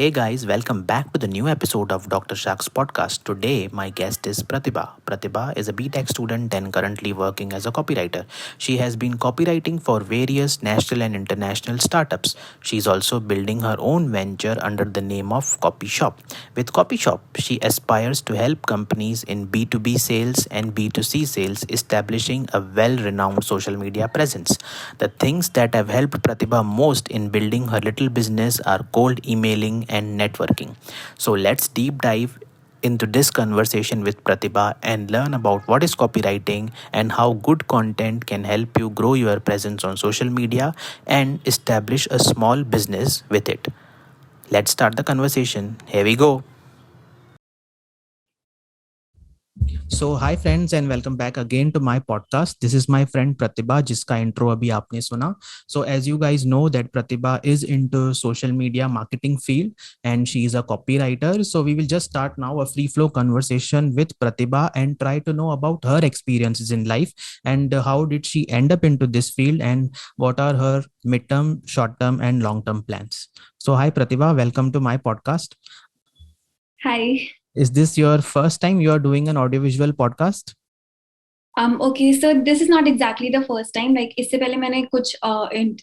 Hey guys, welcome back to the new episode of Dr. Shak's podcast. Today, my guest is Pratibha. Pratibha is a BTech student and currently working as a copywriter. She has been copywriting for various national and international startups. She's also building her own venture under the name of Copy Shop. With Copy Shop, she aspires to help companies in B2B sales and B2C sales establishing a well renowned social media presence. The things that have helped Pratibha most in building her little business are cold emailing and networking. So let's deep dive into this conversation with Pratibha and learn about what is copywriting and how good content can help you grow your presence on social media and establish a small business with it. Let's start the conversation. Here we go. So hi friends and welcome back again to my podcast. This is my friend Pratibha जिसका intro अभी आपने सुना. So as you guys know that Pratibha is into social media marketing field and she is a copywriter. So we will just start now a free flow conversation with Pratibha and try to know about her experiences in life and how did she end up into this field and what are her midterm, short term and long term plans. So hi Pratibha, welcome to my podcast. Hi. Is this your first time you are doing an audiovisual podcast? Okay, so this is not exactly the first time. Like इससे पहले मैंने कुछ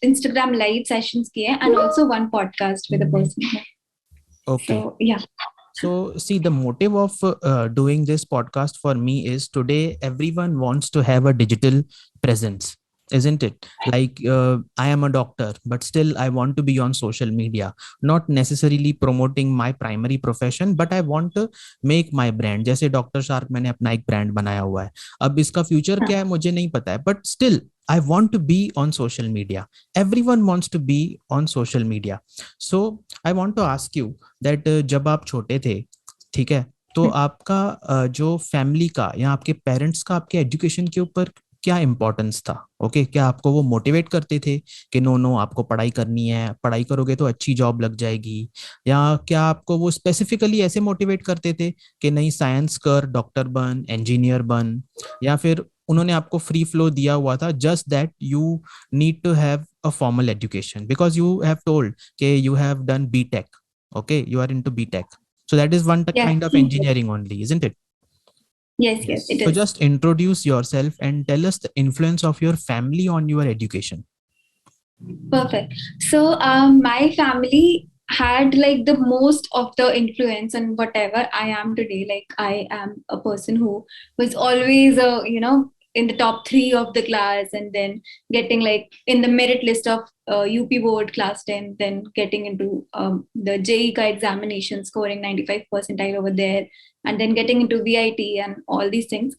Instagram live sessions किए and also one podcast with a person. Okay. So yeah. So, see, the motive of doing this podcast for me is today everyone wants to have a digital presence, isn't it? Like, I am a doctor, but still I want to be on social media, not necessarily promoting my primary profession, but I want to make my brand. जैसे doctor shark मैंने अपना एक brand बनाया हुआ है. अब इसका future क्या है मुझे नहीं पता है, but still I want to be on social media. Everyone wants to be on social media. So I want to ask you that जब आप छोटे थे, ठीक है, तो आपका जो फैमिली का या आपके पेरेंट्स का आपके एजुकेशन के ऊपर क्या इंपॉर्टेंस था? ओके क्या आपको वो मोटिवेट करते थे कि नो नो आपको पढ़ाई करनी है, पढ़ाई करोगे तो अच्छी जॉब लग जाएगी, या क्या आपको वो स्पेसिफिकली ऐसे मोटिवेट करते थे कि नहीं साइंस कर, डॉक्टर बन, इंजीनियर बन, या फिर उन्होंने आपको फ्री फ्लो दिया हुआ था just that you need to have a formal education because you have told कि you have done BTech. Okay, you are into BTech. So that is one Yes. kind of engineering only, isn't it? Yes, it So is. just introduce yourself and tell us the influence of your family on your education. Perfect. So my family had like the most of the influence on whatever I am today. Like I am a person who was always in the top three of the class, and then getting like in the merit list of UP board class 10, then getting into the JEE ka examination, scoring 95 percentile over there, and then getting into VIT and all these things.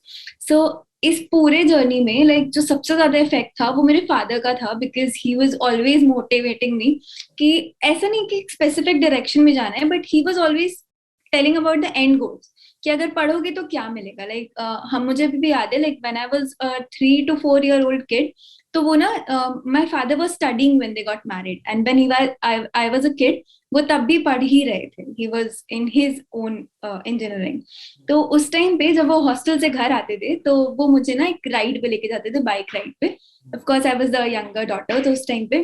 So इस पूरे journey में like जो सबसे ज्यादा effect था वो मेरे father का था, because he was always motivating me कि ऐसा नहीं कि स्पेसिफिक डायरेक्शन में जाना है, but he was always telling about the end goals कि अगर पढ़ोगे तो क्या मिलेगा. लाइक हम मुझे अभी भी याद है, like when I was 3 to 4 year old kid, तो वो ना my father was studying when they got married, and when he was I was a kid वो तब भी पढ़ ही रहे थे. He was in his own engineering. तो उस टाइम पे जब वो हॉस्टल से घर आते थे तो वो मुझे ना एक राइड पे लेके जाते थे, बाइक राइड पे. Of course I was the younger daughter, तो उस टाइम पे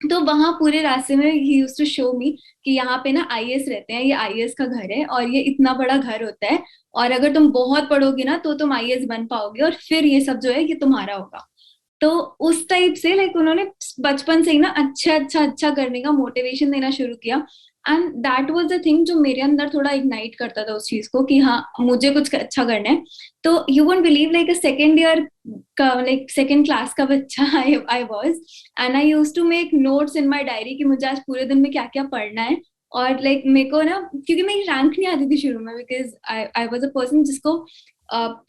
तो वहां पूरे रास्ते में ही यूज्ड टू शो मी कि यहाँ पे ना आईएएस रहते हैं, ये आईएएस का घर है और ये इतना बड़ा घर होता है, और अगर तुम बहुत पढ़ोगे ना तो तुम आईएएस बन पाओगे और फिर ये सब जो है ये तुम्हारा होगा. तो उस टाइप से लाइक उन्होंने बचपन से ही ना अच्छा अच्छा अच्छा करने का मोटिवेशन देना शुरू किया. And that was the thing जो मेरे अंदर थोड़ा इग्नाइट करता था उस चीज को कि हाँ मुझे कुछ अच्छा करना है. तो you won't believe, like a second year का, लाइक सेकेंड क्लास का बच्चा I was, and I used to make notes in my diary कि मुझे आज पूरे दिन में क्या क्या पढ़ना है. और लाइक मेरे को ना, क्योंकि मेरी रैंक नहीं आती थी शुरू में, because I was a person जिसको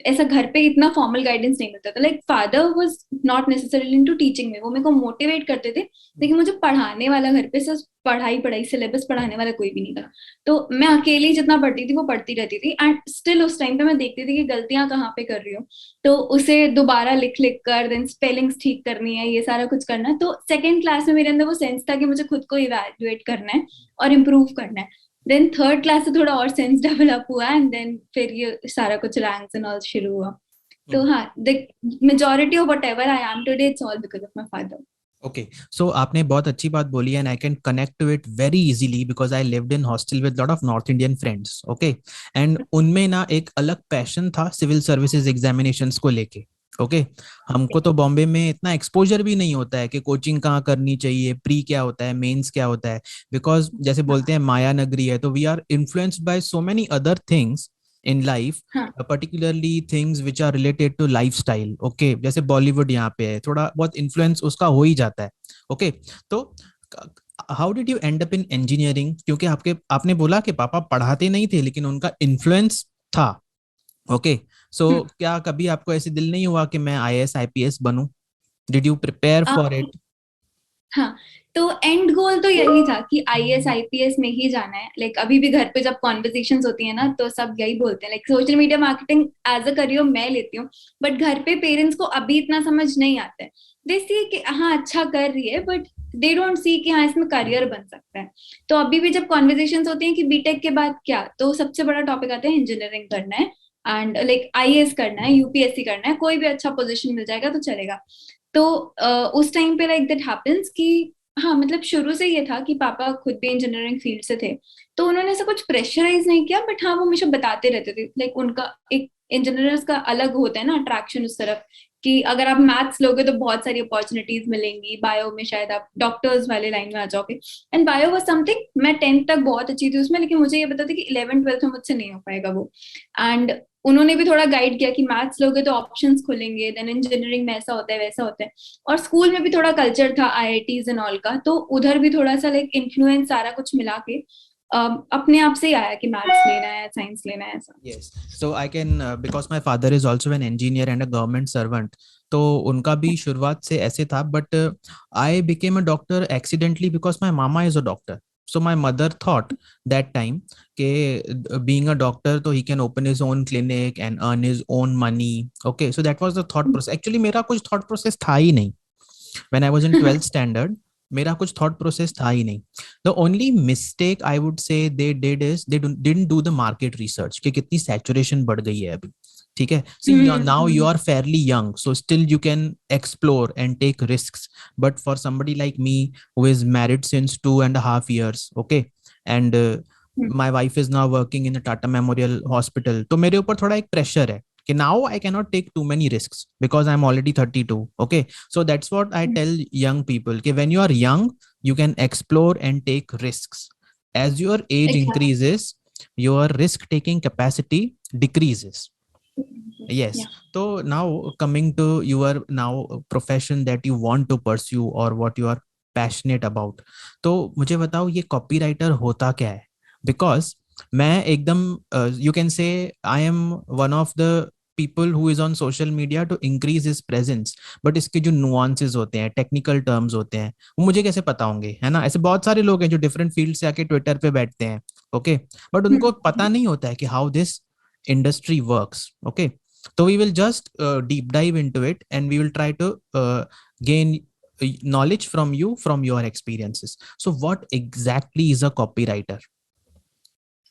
ऐसा घर पे इतना फॉर्मल गाइडेंस नहीं मिलता था. Like father was not necessarily into teaching में, वो मेरे को मोटिवेट करते थे, लेकिन मुझे पढ़ाने वाला घर पे सिर्फ पढ़ाई पढ़ाई सिलेबस पढ़ाने वाला कोई भी नहीं था. तो मैं अकेली जितना पढ़ती थी वो पढ़ती रहती थी, एंड स्टिल उस टाइम पे मैं देखती थी कि गलतियां कहाँ पे कर रही हूँ, तो उसे दोबारा लिख लिख कर देन स्पेलिंग्स ठीक करनी है, ये सारा कुछ करना है. तो सेकेंड क्लास में मेरे अंदर वो सेंस था कि मुझे खुद को इवेल्युएट करना है और इम्प्रूव करना है. देन थर्ड क्लास से थोड़ा और सेंस डेवलप हुआ, एंड देन फिर ये सारा कुछ रैंक्स एंड ऑल शुरू हुआ. तो हाँ, the majority of whatever I am today it's all because of my father. Okay, so आपने बहुत अच्छी बात बोली and I can connect to it very easily because I lived in hostel with lot of north Indian friends. Okay, and उनमें ना एक अलग passion था सिविल सर्विसेज एग्जामिनेशंस को लेके। ओके, हमको तो बॉम्बे में इतना एक्सपोजर भी नहीं होता है कि कोचिंग कहाँ करनी चाहिए, प्री क्या होता है, मेंस क्या होता है, बिकॉज जैसे बोलते हैं माया नगरी है, तो we are influenced by so many other things in life, हाँ particularly things which are related to lifestyle। Okay, जैसे बॉलीवुड यहाँ पे है, थोड़ा बहुत इन्फ्लुएंस उसका हो ही जाता है। ओके, तो how did you and up in engineering? क्योंकि आपके आपने बोला कि पापा पढ़ाते नहीं थे लेकिन उनका इन्फ्लुएंस था। ओके, सो क्या कभी आपको ऐसे दिल नहीं हुआ कि मैं आईएएस आईपीएस बनूं? Did you prepare for it? हाँ, तो एंड गोल तो यही था कि आईएएस आईपीएस में ही जाना है। लाइक अभी भी घर पे जब कॉन्वर्सेशंस होती है ना, तो सब यही बोलते हैं, like social media marketing as a career मैं लेती हूँ, बट घर पे पेरेंट्स को अभी इतना समझ नहीं आता है। दे सी कि हाँ अच्छा कर रही है, बट दे डोंट सी कि हाँ इसमें करियर बन सकता है। तो अभी भी जब कॉन्वर्सेशंस होती हैं कि बीटेक के बाद क्या, तो सबसे बड़ा टॉपिक आता है इंजीनियरिंग करना है एंड लाइक आईएएस करना है, यूपीएससी करना है, कोई भी अच्छा पोजीशन मिल जाएगा तो चलेगा। तो उस टाइम पे लाइक दैट हैपेंस कि हाँ मतलब शुरू से ये था कि पापा खुद भी इंजीनियरिंग फील्ड से थे, तो उन्होंने ऐसा कुछ प्रेशराइज नहीं किया, बट हाँ वो हमेशा बताते रहते थे। लाइक उनका एक इंजीनियर्स का अलग होता है ना अट्रैक्शन उस तरफ, कि अगर आप मैथ्स लोगे तो बहुत सारी अपॉर्चुनिटीज मिलेंगी, बायो में शायद आप डॉक्टर्स वाले लाइन में आ जाओगे। एंड बायो वाज समथिंग, मैं 10th तक बहुत अच्छी थी उसमें, लेकिन मुझे ये पता था कि 11th 12th में मुझसे नहीं हो पाएगा वो। एंड उन्होंने भी थोड़ा गाइड किया कि मैथ्स लोगे तो ऑप्शंस खुलेंगे, देन इंजीनियरिंग में ऐसा होता है वैसा होता है। और स्कूल में भी थोड़ा कल्चर था आईआईटीज एंड ऑल का, तो उधर भी थोड़ा सा लाइक इन्फ्लुएंस सारा कुछ मिला के अपने आप से ही आया कि मैथ्स लेना है साइंस लेना है ऐसा। Yes, so I can because my father is also an engineer and a government servant, तो उनका भी शुरुआत से ऐसे था, but I became a doctor accidentally because my mama is a doctor. So my mother thought that time कि being a doctor तो he can open his own clinic and earn his own money. Okay, so that was the thought process. Actually मेरा कुछ thought process था ही नहीं when I was in 12th standard। मेरा कुछ thought process था ही नहीं। The only mistake I would say they did is they didn't do the market research कि कितनी सैचुरेशन बढ़ गई है अभी। ठीक है, see now you are fairly young, so still you can explore and take risks, but for somebody like me who is married since 2.5 years, okay, and my wife is now working in a Tata Memorial Hospital, तो मेरे ऊपर थोड़ा एक pressure है कि now I cannot take too many risks because I'm already 32। Okay, so that's what I tell young people कि when you are young you can explore and take risks, as your age increases your risk taking capacity decreases। Yes, Yeah. so now coming to your now profession that you want to pursue or what you are passionate about, तो मुझे बताओ ये copywriter होता क्या है? Because मैं एकदम you can say I am one of the people who is on social media to increase his presence, but इसके जो nuances होते हैं, टेक्निकल टर्म्स होते हैं, वो मुझे कैसे पता होंगे, है ना? ऐसे बहुत सारे लोग हैं जो डिफरेंट फील्ड से आके ट्विटर पे बैठते हैं। ओके, बट उनको पता नहीं होता है कि how this industry works. Okay, so we will just deep dive into it and we will try to gain knowledge from you from your experiences. So what exactly is a copywriter?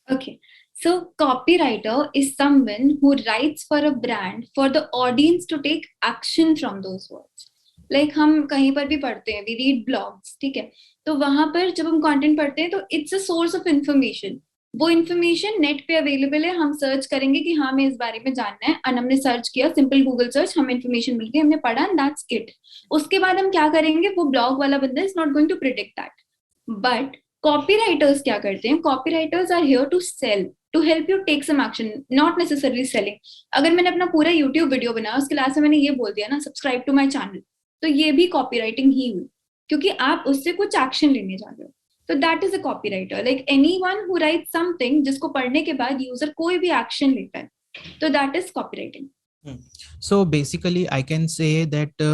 Okay. So copywriter is someone who writes for a brand for the audience to take action from those words. Like हम कहीं पर भी पढ़ते हैं, we read blogs, ठीक है? तो वहां पर जब हम कंटेंट पढ़ते हैं तो it's a source of information. वो इन्फॉर्मेशन नेट पे अवेलेबल है, हम सर्च करेंगे कि हाँ हमें इस बारे में जानना है, और हमने सर्च किया, सिंपल गूगल सर्च, हमें इन्फॉर्मेशन मिल गई, हमने पढ़ा, दैट्स इट। उसके बाद हम क्या करेंगे, वो ब्लॉग वाला बंदा is not going to predict that. But copywriters क्या करते हैं, copywriters are here to sell, to help you take some action, not necessarily selling. अगर मैंने अपना पूरा यूट्यूब वीडियो बनाया, उसके लास्ट में मैंने ये बोल दिया ना सब्सक्राइब टू माई चैनल, तो ये भी कॉपीराइटिंग ही हुई, क्योंकि आप उससे कुछ एक्शन लेने जा रहे हो। तो that is a copywriter, like anyone who right something जिसको पढ़ने के बाद यूजर कोई भी एक्शन लेता है, तो that is copywriting. So basically I can say that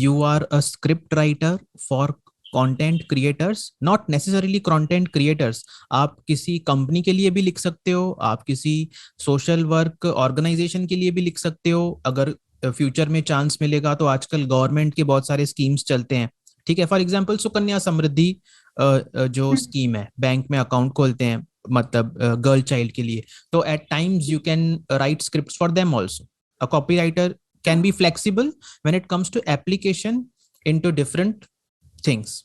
you are a script writer for content creators, not necessarily content creators. आप किसी कंपनी के लिए भी लिख सकते हो, आप किसी सोशल वर्क ऑर्गेनाइजेशन के लिए भी लिख सकते हो, अगर फ्यूचर में चांस मिलेगा तो आजकल गवर्नमेंट के बहुत सारे स्कीम्स चलते हैं। ठीक है, फॉर एग्जांपल सुकन्या समृद्धि जो स्कीम है, बैंक में अकाउंट खोलते हैं, मतलब गर्ल चाइल्ड के लिए, तो at times you can write scripts for them also. A copywriter can be flexible when it comes to application into different things.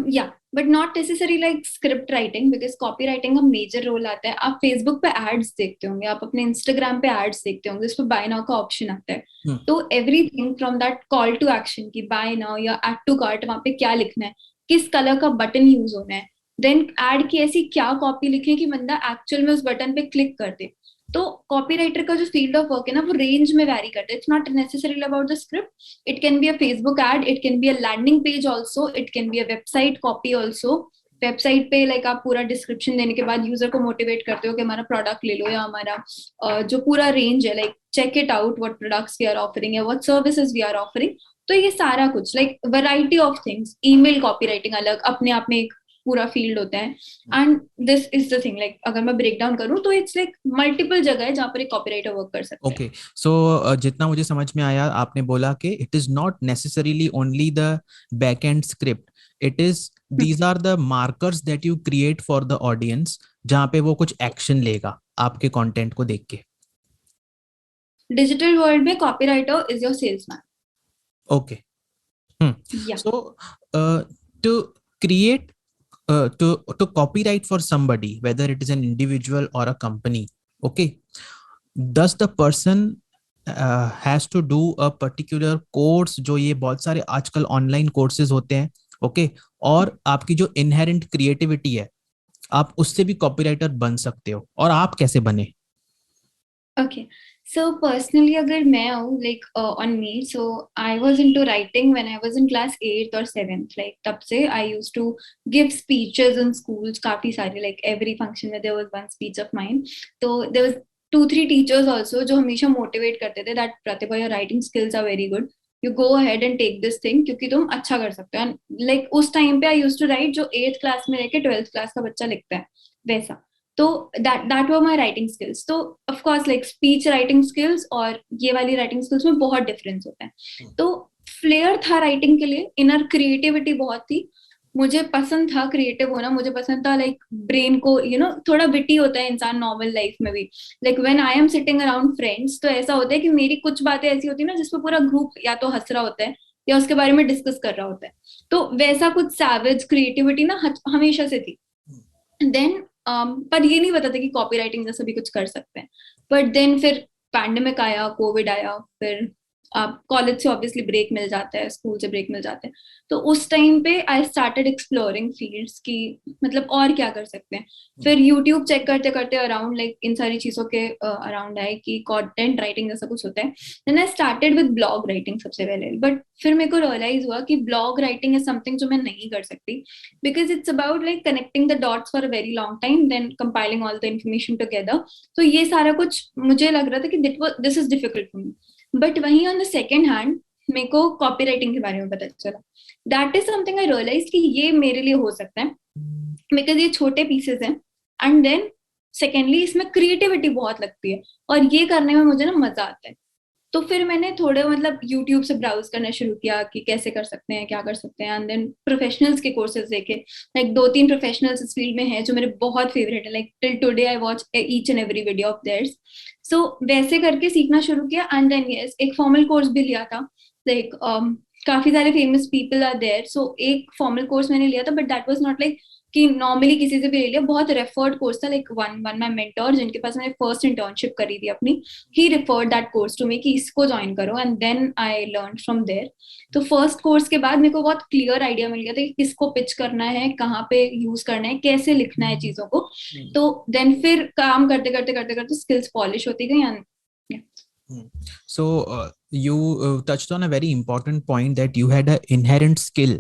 Yeah, but not necessarily like script writing, because copywriting का major role आता है. आप Facebook पे ads देखते होंगे, आप अपने Instagram पे ads देखते होंगे, उस पर buy now का option आता है. तो everything from that call to action की buy now या add to cart, वहाँ पे क्या लिखना है, किस कलर का बटन यूज होना है, देन एड की ऐसी क्या कॉपी लिखे कि बंदा एक्चुअल में उस बटन पे क्लिक कर दे. तो कॉपीराइटर का जो फील्ड ऑफ वर्क है ना, वो रेंज में वैरी करता है. It's not necessarily about the script. It can be a Facebook ad, it can be a landing page also, it can be a website copy also. Website पे like आप पूरा description देने के बाद user को motivate करते हो कि हमारा प्रोडक्ट ले लो, या हमारा जो पूरा रेंज है, like check it out what products we are offering या what services we are offering. तो ये सारा कुछ like variety of things. Email copywriting अलग अपने आप में एक पूरा फील्ड होता है. And this is the thing, like अगर मैं ब्रेक डाउन करूँ तो इट्स लाइक मल्टीपल जगह है जहाँ पर एक कॉपीराइटर वर्क कर सकता है. ओके, सो जितना मुझे समझ में आया, आपने बोला कि it is not necessarily only the back end script, it is these are the markers that you create for the audience, जहाँ पे वो कुछ एक्शन लेगा आपके कंटेंट को देख के. डिजिटल वर्ल्ड में copywriter is your salesman. Okay. So to create to copyright for somebody, whether it is an individual or a company, okay, does the person has to do a particular course, जो ये बहुत सारे आजकल online courses होते हैं, okay, और आपकी जो इनहेरेंट क्रिएटिविटी है, आप उससे भी कॉपीराइटर बन सकते हो, और आप कैसे बने? Okay, so personally अगर मैं हूँ like on me, so I was into writing when I was in class 8th or 7th. like तब से I used to give speeches in schools काफी सारे, like every function में there was one speech of mine. तो there was 2-3 teachers also जो हमेशा motivate करते थे that Pratibha, your writing skills are very good, you go ahead and take this thing क्योंकि तुम अच्छा कर सकते हो. And like उस टाइम पे I used to write जो 8th क्लास में लेके 12th क्लास का बच्चा लिखता है वैसा. तो that were my writing skills. तो of course like speech writing skills और ये वाली writing skills में बहुत difference होता है. तो flair था writing के लिए, inner creativity बहुत थी, मुझे पसंद था creative होना, मुझे पसंद था like brain को थोड़ा witty होता है इंसान normal life में भी. like when I am sitting around friends, तो ऐसा होता है कि मेरी कुछ बातें ऐसी होती है ना जिसपे पूरा ग्रुप या तो हंस रहा होता है या उसके बारे में डिस्कस कर रहा होता है. तो वैसा कुछ savage creativity ना हमेशा से थी. देन पर ये नहीं पता था कि कॉपी राइटिंग जैसा भी कुछ कर सकते हैं. बट देन फिर पैंडेमिक आया, कोविड आया, फिर कॉलेज से ऑब्वियसली ब्रेक मिल जाता है, स्कूल से ब्रेक मिल जाते हैं. तो उस टाइम पे आई स्टार्टेड एक्सप्लोरिंग फील्ड्स की मतलब और क्या कर सकते हैं. फिर यूट्यूब चेक करते करते अराउंड लाइक इन सारी चीजों के अराउंड आए कि कंटेंट राइटिंग जैसा कुछ होता है. Then I started with blog writing सबसे पहले. बट फिर मेरे को रियलाइज हुआ कि ब्लॉग राइटिंग इज समथिंग जो मैं नहीं कर सकती, because it's about like connecting the dots for a very long time, then compiling all the information together. तो ये सारा कुछ मुझे लग रहा था कि this is difficult for me. But वहीं ऑन द सेकेंड हैंड मेरे को कॉपी राइटिंग के बारे में पता चला. That is something I realize कि ये मेरे लिए हो सकता है, बिकॉज ये छोटे पीसेस हैं. एंड देन सेकेंडली इसमें क्रिएटिविटी बहुत लगती है और ये करने में मुझे ना मजा आता है. तो फिर मैंने थोड़े मतलब यूट्यूब से ब्राउज करना शुरू किया कि कैसे कर सकते हैं, क्या कर सकते हैं. एंड देन प्रोफेशनल्स के कोर्सेज देखे, लाइक 2-3 प्रोफेशनल्स इस फील्ड में हैं जो मेरे बहुत फेवरेट है. Like till today I watch each and every video of theirs. So वैसे करके सीखना शुरू किया. एंड देन यस, एक फॉर्मल कोर्स भी लिया था. लाइक काफी सारे famous people are there, so एक फॉर्मल कोर्स मैंने लिया था. But that was not like कि नॉर्मली किसी से भी ले लिया, बहुत रेफर्ड कोर्स था. लाइक वन माय मेंटर जिनके पास मैंने फर्स्ट इंटर्नशिप करी थी अपनी, ही referred that course to me कि इसको ज्वाइन करो. And then I learn from there. तो फर्स्ट कोर्स के बाद मेरे को बहुत क्लियर आइडिया मिल गया था कि किसको पिच करना है, कहाँ पे यूज करना है, कैसे लिखना है चीजों को. तो देन फिर काम करते करते करते करते स्किल्स पॉलिश होती गई. And So you touched on a very important point that you had an inherent skill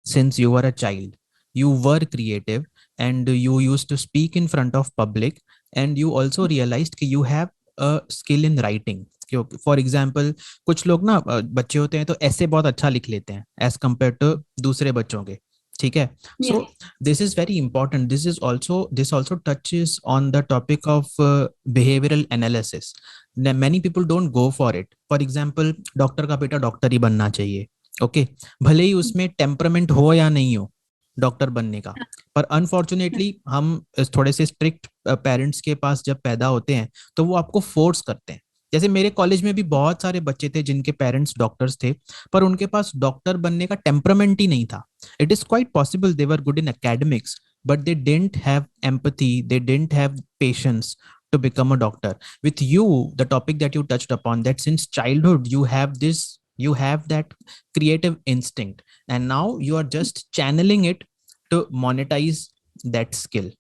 since you were a child. You were creative and you used to speak in front of public, and you also realized कि you have a skill in writing. For example कुछ लोग ना बच्चे होते हैं तो ऐसे बहुत अच्छा लिख लेते हैं एज कम्पेयर टू दूसरे बच्चों के, ठीक है. So this is very important. This also touches on the topic of behavioural analysis. Many people don't go for it. For example doctor का बेटा डॉक्टर ही बनना चाहिए, ओके, भले ही उसमें टेम्परामेंट हो या नहीं हो डॉक्टर बनने का. पर अनफॉर्चुनेटली हम थोड़े से स्ट्रिक्ट पेरेंट्स के पास जब पैदा होते हैं तो वो आपको फोर्स करते हैं जैसे मेरे कॉलेज में भी बहुत सारे बच्चे थे जिनके पेरेंट्स डॉक्टर्स थे, पर उनके पास डॉक्टर बनने का टेम्परामेंट ही नहीं था. It is quite possible they were good in academics, but they didn't have empathy, they didn't have patience to become a doctor. With you, the topic that you touched upon, that since childhood you have this, you have that creative instinct, and now you are just channeling it to monetize that skill.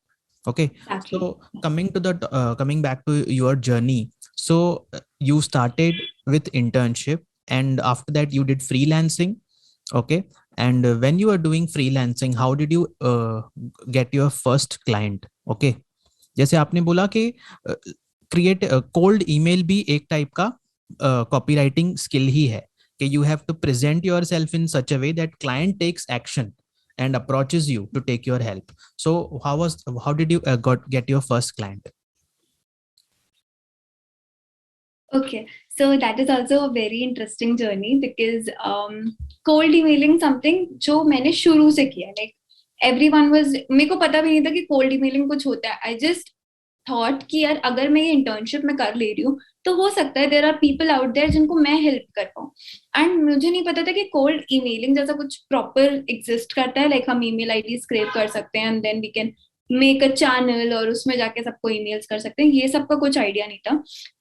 Okay. Exactly. So coming to the coming back to your journey, so you started with internship, and after that you did freelancing. Okay. And when you are doing freelancing, how did you get your first client? Okay. जैसे आपने बोला कि create cold email भी एक type का copywriting skill ही है, कि you have to present yourself in such a way that client takes action and approaches you to take your help. So how did you get your first client? Okay, so that is also a very interesting journey because cold emailing something जो मैंने शुरू से किया, like everyone was, मेरे को पता भी नहीं था कि cold emailing कुछ होता है. I just thought कि यार अगर मैं ये internship में कर ले रही हूँ तो हो सकता है there are people out there जिनको मैं help कर पाऊँ. And मुझे नहीं पता था कि cold emailing जैसा कुछ proper exist करता है, like हम email ID scrape कर सकते हैं and then we can make a channel और उसमें जाके सबको ईमेल्स कर सकते हैं. ये सबका कुछ आइडिया नहीं था.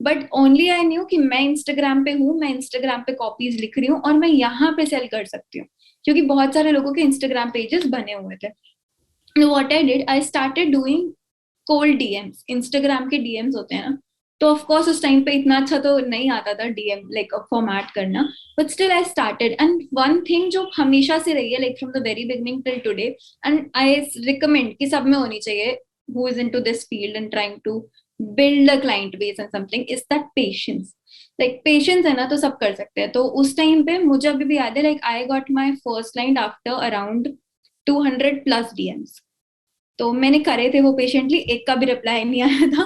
बट ओनली आई न्यू कि मैं इंस्टाग्राम पे हूँ, मैं इंस्टाग्राम पे कॉपीज लिख रही हूँ और मैं यहाँ पे सेल कर सकती हूँ, क्योंकि बहुत सारे लोगों के इंस्टाग्राम पेजेस बने हुए थे. What I did, I started doing cold DMs. Instagram के डीएम्स होते हैं ना, तो ऑफ कोर्स उस टाइम पे इतना अच्छा तो नहीं आता था डीएम लाइक फॉर्मेट करना, but still I started. And one thing जो हमेशा से रही है like from the very beginning till today, and I recommend कि सब में होनी चाहिए who is into this field and trying to build a client base and something, is that patience. like patience है ना तो सब कर सकते हैं. तो उस टाइम पे मुझे अभी भी याद है, like I got my first client after around 200 plus DMs. तो मैंने करे थे वो पेशेंटली, एक का भी रिप्लाई नहीं आया था.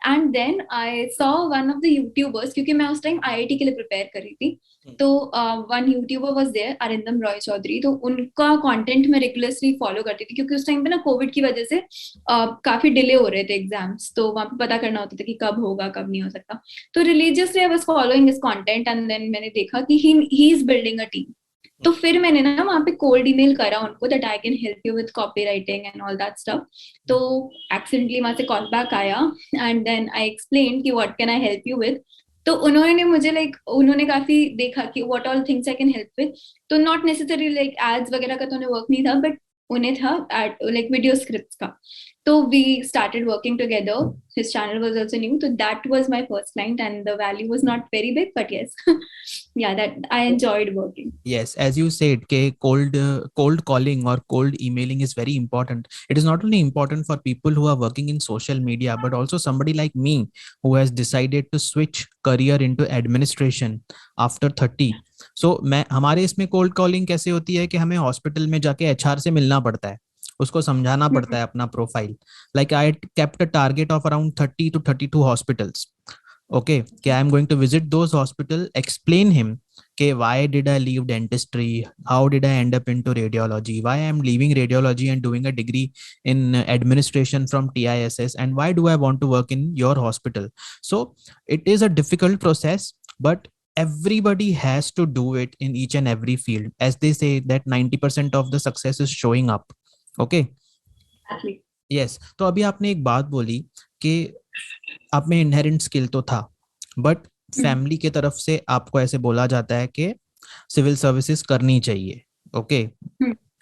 And then I saw one of the YouTubers, क्योंकि मैं उस टाइम आईआईटी के लिए प्रिपेयर कर रही थी, तो one YouTuber was there, Arindam Roy Chaudhary. तो उनका कंटेंट मैं रेगुलरली फॉलो करती थी, क्योंकि उस टाइम पे ना कोविड की वजह से काफी डिले हो रहे थे एग्जाम्स, तो वहां पे पता करना होता था कि कब होगा कब नहीं हो सकता. तो religiously I was following his content and then मैंने देखा कि he is building a team. तो फिर मैंने ना वहाँ पे कोल्ड ईमेल करा उनको that I can help you with copy writing and all that stuff. तो एक्सीडेंटली वहां से कॉल बैक आया एंड देन आई एक्सप्लेन कि what can I help you with. तो उन्होंने मुझे लाइक उन्होंने काफी देखा कि what all things I can help with. तो नॉट नेसेसरी लाइक एड्स वगैरह का तो उन्हें वर्क नहीं था, बट उन्हें था लाइक वीडियो स्क्रिप्ट्स का. तो we started working together. His channel was also new, so that was my first client, and the value was not very big, but yes, yeah, that I enjoyed working. Yes, as you said, cold calling or cold emailing is very important. It is not only important for people who are working in social media, but also somebody like me who has decided to switch career into administration after 30. So मैं हमारे इसमें cold calling कैसे होती है कि हमें hospital में जाके एचआर से मिलना पड़ता है, उसको समझाना पड़ता है अपना profile. Like I kept a target of around 30 to 32 hospitals. Okay, okay, I'm going to visit those hospital, explain him okay, why did I leave dentistry, how did I end up into radiology, why I'm leaving radiology and doing a degree in administration from TISS, and why do I want to work in your hospital. So it is a difficult process, but everybody has to do it in each and every field. As they say that 90% of the success is showing up. Okay. Exactly. Yes. तो अभी आपने एक बात बोली कि आप में inherent skill तो था, बट फैमिली की तरफ से आपको ऐसे बोला जाता है कि सिविल सर्विसेज करनी चाहिए. ओके.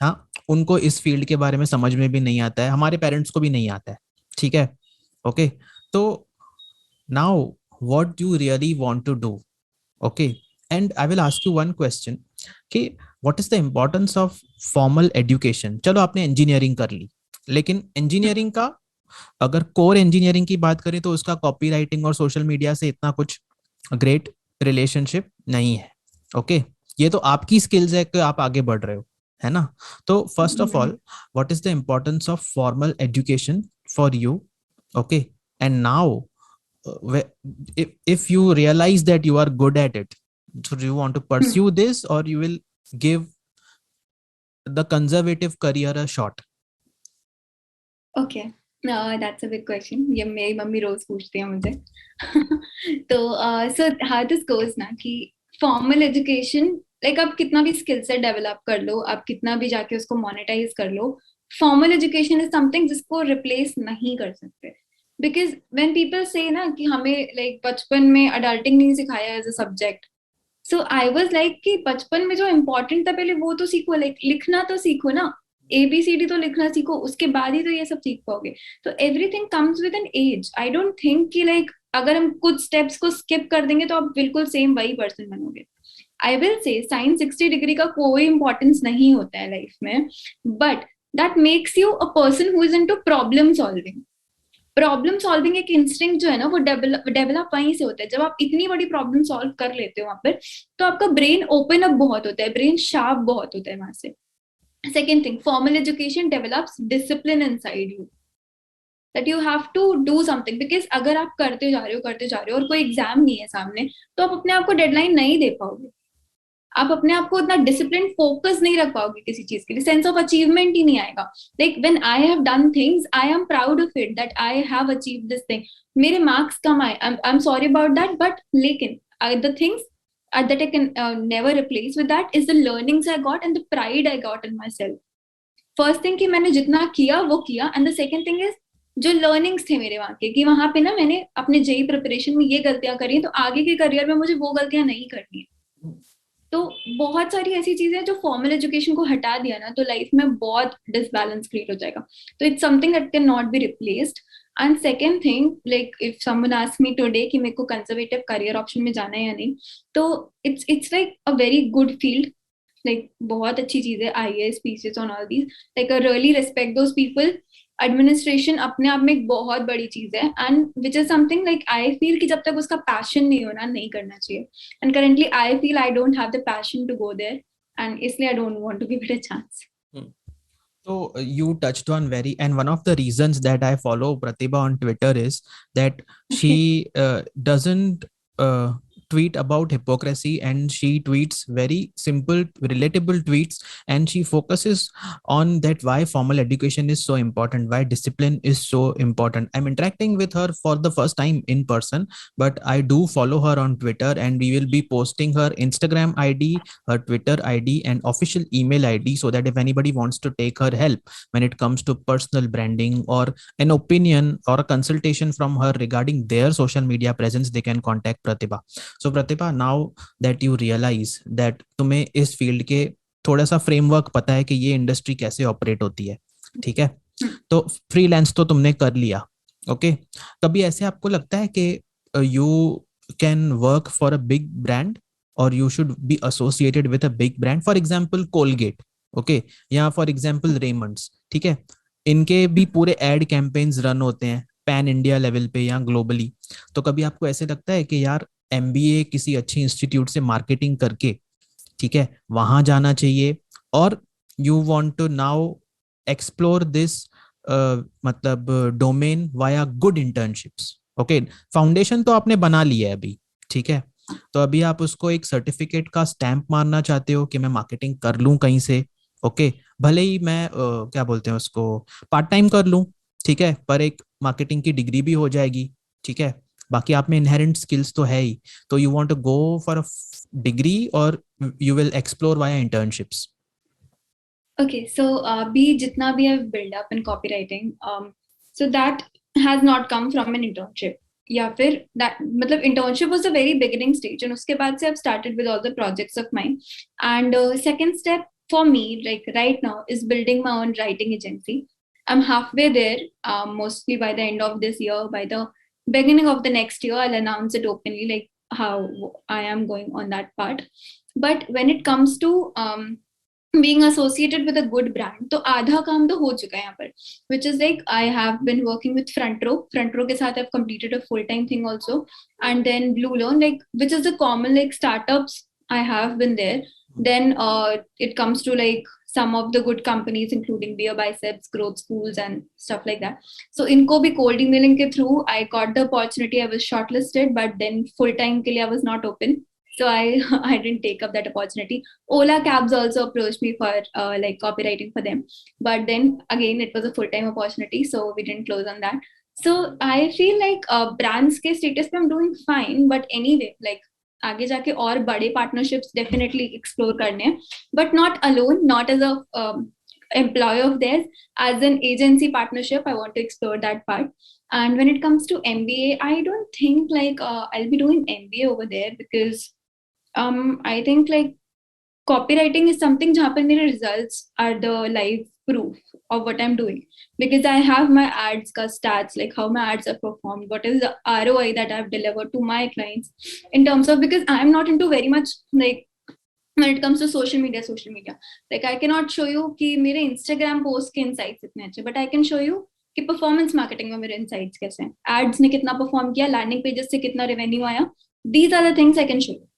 हाँ, उनको इस फील्ड के बारे में समझ में भी नहीं आता है, हमारे पेरेंट्स को भी नहीं आता है. ठीक है. ओके. तो now what you really want to do. Okay. And I will ask you one question कि what is the importance of formal education. चलो आपने इंजीनियरिंग कर ली, लेकिन इंजीनियरिंग का अगर कोर इंजीनियरिंग की बात करें तो उसका कॉपी राइटिंग और सोशल मीडिया से इतना कुछ ग्रेट रिलेशनशिप नहीं है. ओके. ये तो आपकी स्किल्स है कि आप आगे बढ़ रहे हो, है ना. तो first of all, what is the importance of formal education for you. Okay. And now if you realize that you are good at it, so do you want to pursue this or you will give the conservative career a shot? Okay. That's a big question. ये मेरी mummy रोज पूछती है मुझे. तो so how this goes ना कि formal education like आप कितना भी स्किल सेट डेवलप कर लो, आप कितना भी जाके उसको मोनेटाइज कर लो, फॉर्मल एजुकेशन इज समथिंग जिसको रिप्लेस नहीं कर सकते. बिकॉज व्हेन पीपल से ना कि हमें लाइक बचपन में अडल्टिंग नहीं सिखाया as a subject, so I was like कि बचपन में जो इम्पोर्टेंट था पहले वो तो सीखो, लाइक लिखना तो सीखो ना, ABCD तो लिखना सीखो, उसके बाद ही तो ये सब सीख पाओगे. तो everything comes with an age. I don't think कि लाइक अगर हम कुछ स्टेप्स को स्किप कर देंगे तो आप बिल्कुल सेम वही पर्सन बनोगे. I will say science 60 degree का कोई इंपॉर्टेंस नहीं होता है लाइफ में, but that makes you a person who is into problem solving. Problem solving एक इंस्टिंक्ट जो है ना वो डेवलप वहीं से होता है. जब आप इतनी बड़ी प्रॉब्लम सॉल्व कर लेते हो वहां पर, तो आपका ब्रेन ओपन अप बहुत होता है, ब्रेन शार्प बहुत होता है वहां से. Second thing, formal education develops discipline inside you, that you have to do something. Because अगर आप करते जा रहे हो और कोई एग्जाम नहीं है सामने, तो आप अपने आप को डेडलाइन नहीं दे पाओगे. आप अपने आप को उतना डिसिप्लिन फोकस नहीं रख पाओगे किसी चीज के लिए, सेंस ऑफ अचीवमेंट ही नहीं आएगा. Like when I have done things I am proud of it that I have achieved this thing. मेरे मार्क्स कम आए, I am sorry about that, but लेकिन the things that I can never replace with that is the learnings I got and the pride I got in myself. First thing कि मैंने जितना किया वो किया, and the second thing is जो learnings थे मेरे वहां के, कि वहां पे ना मैंने अपने जेई प्रिपरेशन में ये गलतियां करी, तो आगे के करियर में मुझे वो गलतियां नहीं करनी है. तो बहुत सारी ऐसी चीजें जो फॉर्मल एजुकेशन को हटा दिया ना, तो लाइफ में बहुत डिसबैलेंस क्रिएट हो जाएगा. तो it's something that can not be replaced. And second thing, like if someone ask me today कि मेरे को कंजर्वेटिव करियर ऑप्शन में जाना है या नहीं, तो it's like a very good field. Like बहुत अच्छी चीज है, IAS, PCS on all these, like I really respect those people. Administration अपने आप में एक बहुत बड़ी चीज है, and which is something like I feel कि जब तक उसका पैशन नहीं होना नहीं करना चाहिए. And currently I feel I don't have the passion to go there, and इसलिए I don't want to give it a chance. So you touched on very, and one of the reasons that I follow Pratibha on Twitter is that she doesn't tweet about hypocrisy, and she tweets very simple, relatable tweets, and she focuses on that why formal education is so important, why discipline is so important. I'm interacting with her for the first time in person, but I do follow her on Twitter, and we will be posting her Instagram ID, her Twitter ID, and official email ID, so that if anybody wants to take her help when it comes to personal branding or an opinion or a consultation from her regarding their social media presence, they can contact Pratibha. So Pratibha, now that you realize that तुम्हें इस field के थोड़ा सा framework पता है कि ये industry कैसे ऑपरेट होती है, ठीक है, तो फ्रीलांस तो तुमने कर लिया, ओके, कभी ऐसे आपको लगता है कि you can work for a big brand और you should be associated with a big brand, for example Colgate, okay, या फॉर एग्जांपल रेमंड्स, ठीक है, इनके भी पूरे एड कैंपेन्स रन होते हैं पैन इंडिया लेवल पे या ग्लोबली. तो कभी आपको ऐसे लगता है कि यार MBA किसी अच्छी इंस्टीट्यूट से मार्केटिंग करके, ठीक है, वहां जाना चाहिए, और you want to now explore this मतलब domain via good internships, okay, foundation तो आपने बना लिया है अभी, ठीक है, तो अभी आप उसको एक सर्टिफिकेट का स्टैंप मारना चाहते हो कि मैं मार्केटिंग कर लूं कहीं से, ओके, भले ही मैं क्या बोलते हैं उसको पार्ट टाइम कर लूं, ठीक है, पर एक मार्केटिंग की डिग्री भी हो जाएगी, ठीक है, बाकी आप में इनहेरेंट स्किल्स तो है ही, तो you want to go for a degree और you will explore via internships. Okay, so be jitna bhi I've built up in copywriting, so that has not come from an internship. या फिर that मतलब internship was the very beginning stage, and उसके बाद से I've started with all the projects of mine. And second step for me, like right now, is building my own writing agency. I'm halfway there. Mostly by the end of this year, by the beginning of the next year, I'll announce it openly, like how I am going on that part. But when it comes to being associated with a good brand, तो आधा काम तो हो चुका है यहाँ पर, which is like I have been working with front row के साथ I've completed a full-time thing also, and then Blue Loan, like which is the common like startups I have been there. Then it comes to like some of the good companies including Beer Biceps, Growth Schools and stuff like that. So इनको भी cold emailing के through I got the opportunity, I was shortlisted, but then full-time के लिए I was not open. So I I didn't take up that opportunity. Ola Cabs also approached me for like copywriting for them, but then again it was a full time opportunity, so we didn't close on that. So I feel like brands के status पे I'm doing fine, but anyway like आगे जाके और बड़े partnerships definitely explore करने हैं, but not alone, not as a employee of theirs, as an agency partnership. I want to explore that part. And when it comes to MBA, I don't think like I'll be doing MBA over there because I think like copywriting is something जहाँ पे मेरे results are the live proof of what I'm doing, because I have my ads का stats, like how my ads are performed, what is the ROI that I've delivered to my clients in terms of, because I'm not into very much like when it comes to social media, like I cannot show you कि मेरे Instagram post के insights इतने अच्छे, but I can show you कि performance marketing में मेरे insights कैसे हैं, ads ने कितना perform किया, landing pages से कितना revenue आया, these are the things I can show you.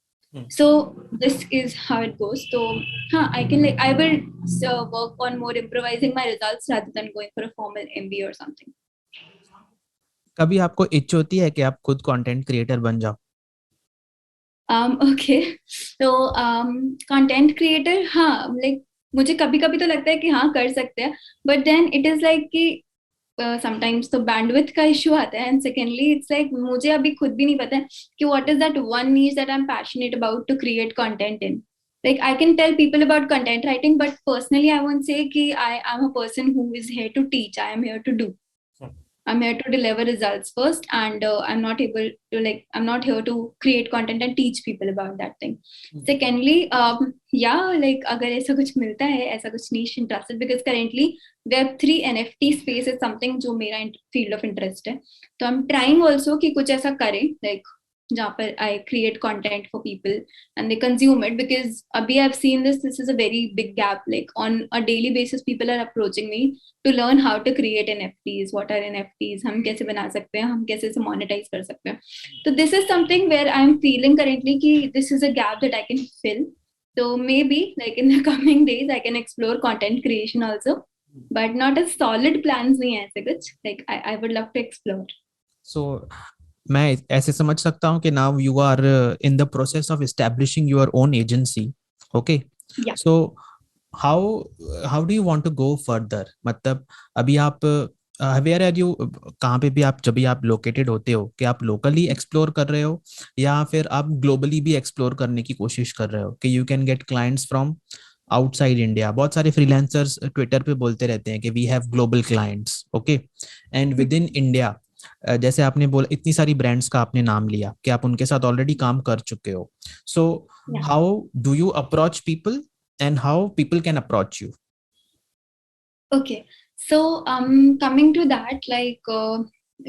So this is how it goes. So I can like I will work on more improvising my results rather than going for a formal MBA or something. कभी आपको इच्छा होती है कि आप खुद content creator बन जाओ? Okay. So content creator, हाँ like मुझे कभी कभी तो लगता है कि हाँ कर सकते हैं, but then it is like कि समटाइम्स तो बैंडविड्थ का इशू आता है, एंड सेकेंडली इट्स लाइक मुझे अभी खुद भी नहीं पता है कि what is that one niche that I am passionate about to create content in. Like I can tell people about content writing, but personally I won't say कि I am a person who is here to teach. I am here to do. I'm here to deliver results first, and I'm not able to like I'm not here to create content and teach people about that thing. Secondly, yeah, like अगर ऐसा कुछ मिलता है, ऐसा कुछ niche interested, because currently Web3 NFT space is something जो मेरा field of interest है, तो I'm trying also कि कुछ ऐसा करें like जहाँ पर I create content for people and they consume it, because अभी I've seen this is a very big gap, like on a daily basis people are approaching me to learn how to create NFTs, what are NFTs, हम कैसे बना सकते हैं, हम कैसे इसे monetize कर सकते हैं. So this is something where I'm feeling currently कि this is a gap that I can fill. So maybe like in the coming days I can explore content creation also, but not as solid plans नहीं है ऐसे कुछ, like I would love to explore. So मैं ऐसे समझ सकता हूँ कि now you are in the process of establishing your own agency. Okay. Yeah. So how do you want to go further? मतलब अभी आप where are you, कहाँ पे भी आप जब भी आप लोकेटेड होते हो, कि आप लोकली एक्सप्लोर कर रहे हो या फिर आप ग्लोबली भी एक्सप्लोर करने की कोशिश कर रहे हो कि you can get clients from outside India? बहुत सारे फ्रीलांसर्स ट्विटर पे बोलते रहते हैं कि we have global clients. Okay. And within India, जैसे आपने बोला इतनी सारी ब्रांड्स का आपने नाम लिया कि आप उनके साथ ऑलरेडी काम कर चुके हो. So how do you approach people and how people can approach you? Okay, so coming to that, like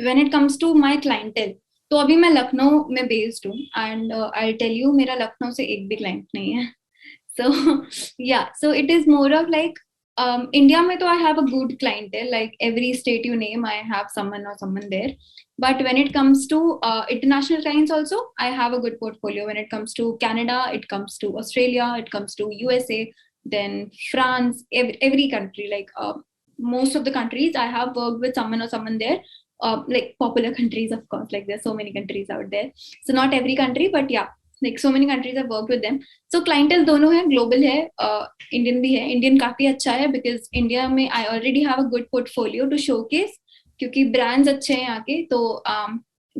when it comes to my clientele, तो अभी मैं लखनऊ में based हूँ, and I'll tell you मेरा लखनऊ से एक भी client नहीं है. So yeah, so it is more of like India में तो I have a good clientele, like every state you name I have someone or someone there. But when it comes to international clients also, I have a good portfolio. When it comes to Canada, it comes to Australia, it comes to USA, then France, every country, like most of the countries I have worked with someone or someone there. Like popular countries, of course, like there's so many countries out there, so not every country, but yeah, like so many countries I've worked with them. So clientele दोनों है, global है, Indian भी है. Indian काफी अच्छा है because India में I already have a good portfolio to showcase, क्योंकि brands अच्छे हैं यहाँ के, तो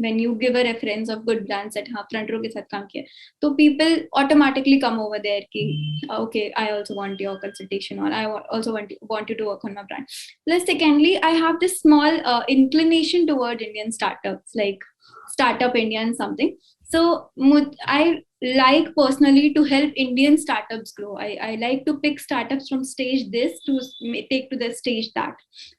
when you give a reference of good brands that हाँ front row के साथ काम किया, तो people automatically come over there कि okay, I also want your consultation, or I also want you to work on my brand. Plus secondly, I have this small inclination toward Indian startups, like Startup India and something. So I like personally to help Indian startups grow. I like to pick startups from stage this to take to the stage that.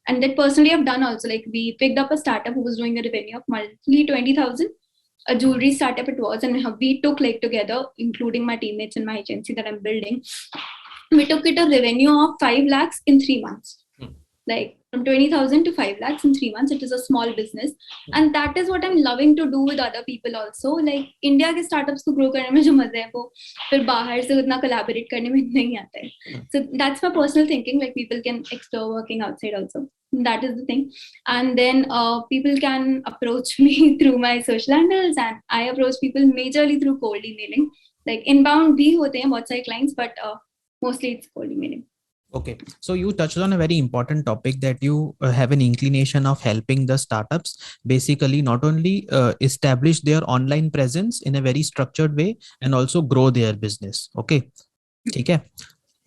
And that personally I've done also. Like we picked up a startup who was doing a revenue of monthly 20,000, a jewelry startup it was, and we took like together, including my teammates and my agency that I'm building, we took it a revenue of 5 lakhs in 3 months. Like from 20,000 to 5 lakhs in 3 months. It is a small business, and that is what I'm loving to do with other people also. Like India के startups को grow करने में जो मजा है वो फिर बाहर से उतना collaborate करने में नहीं आता है. So that's my personal thinking. Like people can explore working outside also. That is the thing. And then people can approach me through my social handles, and I approach people majorly through cold emailing. like inbound भी होते हैं बहुत सारे clients, but mostly it's cold emailing. Okay, so you touched on a very important topic that you have an inclination of helping the startups basically not only establish their online presence in a very structured way and also grow their business. Okay, ठीक है.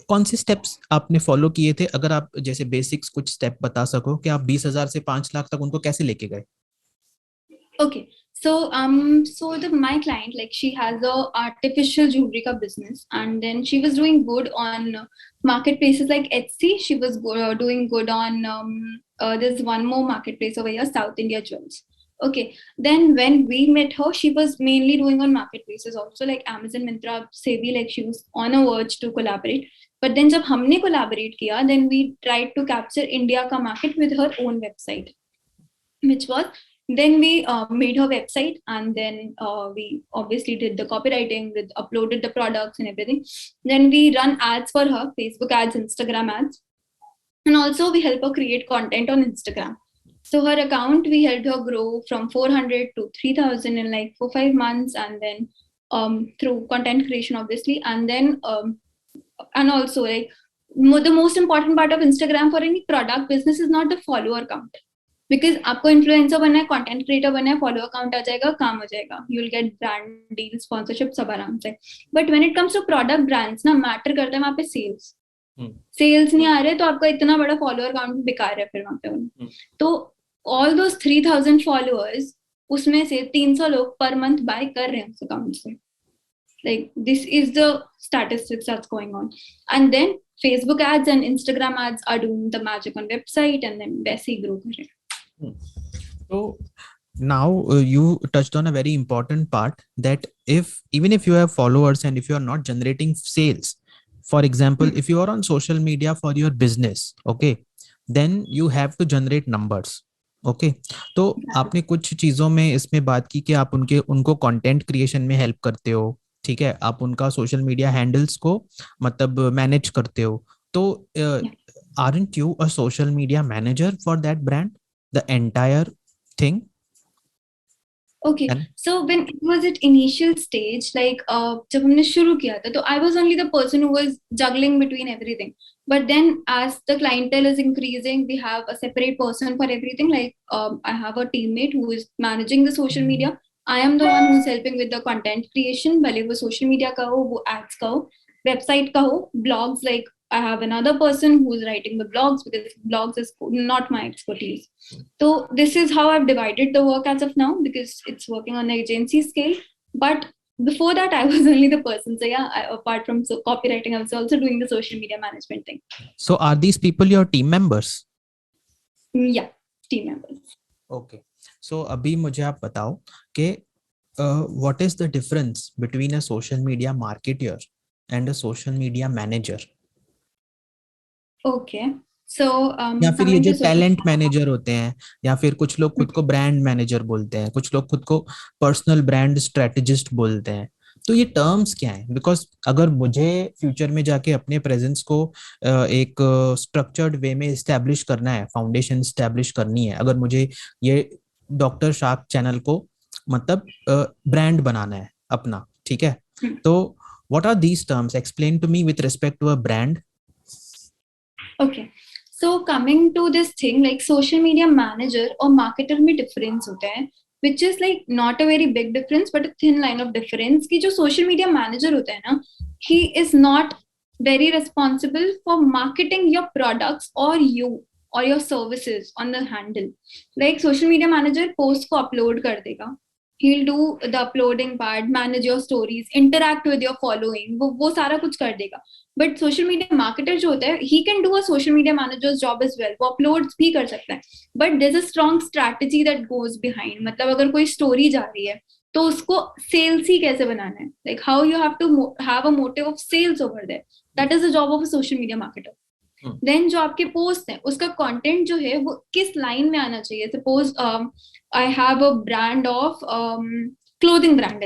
कौन से steps आपने follow किए थे? अगर आप जैसे बेसिक्स कुछ स्टेप बता सको कि आप 20,000 से 5 लाख तक उनको कैसे लेके गए? Okay. So my client, like, she has a artificial jewelry ka business, and then she was doing good on marketplaces like Etsy. She was doing good on there's one more marketplace over here, South India Jewels. Okay. Then when we met her, she was mainly doing on marketplaces also, like Amazon, Myntra se bhi, like she was on a verge to collaborate. But then जब हमने collaborate किया, then we tried to capture India का market with her own website, which was, then we made her website, and then we obviously did the copywriting, with uploaded the products and everything. Then we run ads for her, Facebook ads, Instagram ads, and also we help her create content on Instagram. So her account, we helped her grow from 400 to 3,000 in like 4-5 months, and then through content creation obviously, and then and also, like, the most important part of Instagram for any product business is not the follower count. Because आपको influencer बनना है, content creator बनना है, follower count आ जाएगा, काम हो जाएगा, you will get brand deal, sponsorship, सब आराम से. But when it comes to product brands ना, मैटर करता है वहां पे सेल्स. सेल्स नहीं आ रहे तो आपका इतना बड़ा फॉलोअर काउंट बेकार है फिर वहां पे. तो ऑल दोस 3,000 फॉलोअर्स, उसमें से 300 लोग पर मंथ बाय कर रहे हैं उस अकाउंट से. Like, this is the statistics that's going on. And then Facebook ads and Instagram ads are doing the magic on website, and then वैसे ही grow कर रहे हैं. So now you touched on a very important part, that even if you have followers and if you are not generating sales, for example, if you are on social media for your business, okay, then you have to generate numbers. Okay, तो आपने कुछ चीजों में इसमें बात की कि आप उनको कंटेंट क्रिएशन में हेल्प करते हो, ठीक है, आप उनका सोशल मीडिया हैंडल्स को मतलब मैनेज करते हो. तो aren't you a social media manager for that brand, the entire thing? Okay, so when it was at initial stage, like जब हमने शुरू किया था, तो I was only the person who was juggling between everything. But then as the clientele is increasing, we have a separate person for everything. Like I have a teammate who is managing the social media. I am the one who's helping with the content creation, भले वो social media का हो, वो ads का हो, website का हो, blogs, like I have another person who's writing the blogs, because blogs is not my expertise. So this is how I've divided the work as of now, because it's working on an agency scale. But before that, I was only the person. So yeah, apart from copywriting, I was also doing the social media management thing. So are these people your team members? Yeah, team members. Okay. So अभी मुझे आप बताओ कि what is the difference between a social media marketer and a social media manager? Okay. So या फिर ये जो talent manager होते हैं, या फिर कुछ लोग खुद को ब्रांड मैनेजर बोलते हैं, कुछ लोग खुद को पर्सनल ब्रांड स्ट्रेटेजिस्ट बोलते हैं, तो ये टर्म्स क्या हैं? बिकॉज अगर मुझे फ्यूचर में जाके अपने प्रेजेंस को एक स्ट्रक्चर्ड वे में एस्टैब्लिश करना है, फाउंडेशन एस्टैब्लिश करनी है, अगर मुझे ये डॉक्टर शार्क चैनल को मतलब ब्रांड बनाना है अपना, ठीक है, तो what are these terms? Explain to me with respect to a brand. Okay. So coming to this thing, like social media manager और marketer में difference होता है, which is like not a very big difference, but a thin line of difference. कि जो social media manager होता है ना, he is not very responsible for marketing your products or you or your services on the handle. Like social media manager post को upload कर देगा, he'll do the uploading part, manage your stories, interact with your following, वो सारा कुछ कर देगा. But social media marketer जो होता है, he can do a social media managers job as well, वो अपलोड्स भी कर सकता है, but there is a strong strategy that goes behind. मतलब अगर कोई स्टोरी जा रही है तो उसको सेल्स ही कैसे बनाना है, like how you have to have a motive of sales over there, that is the job of a social media marketer. Then जो आपके पोस्ट है, उसका कंटेंट जो है वो किस लाइन में आना चाहिए. Suppose I have a brand of clothing brand,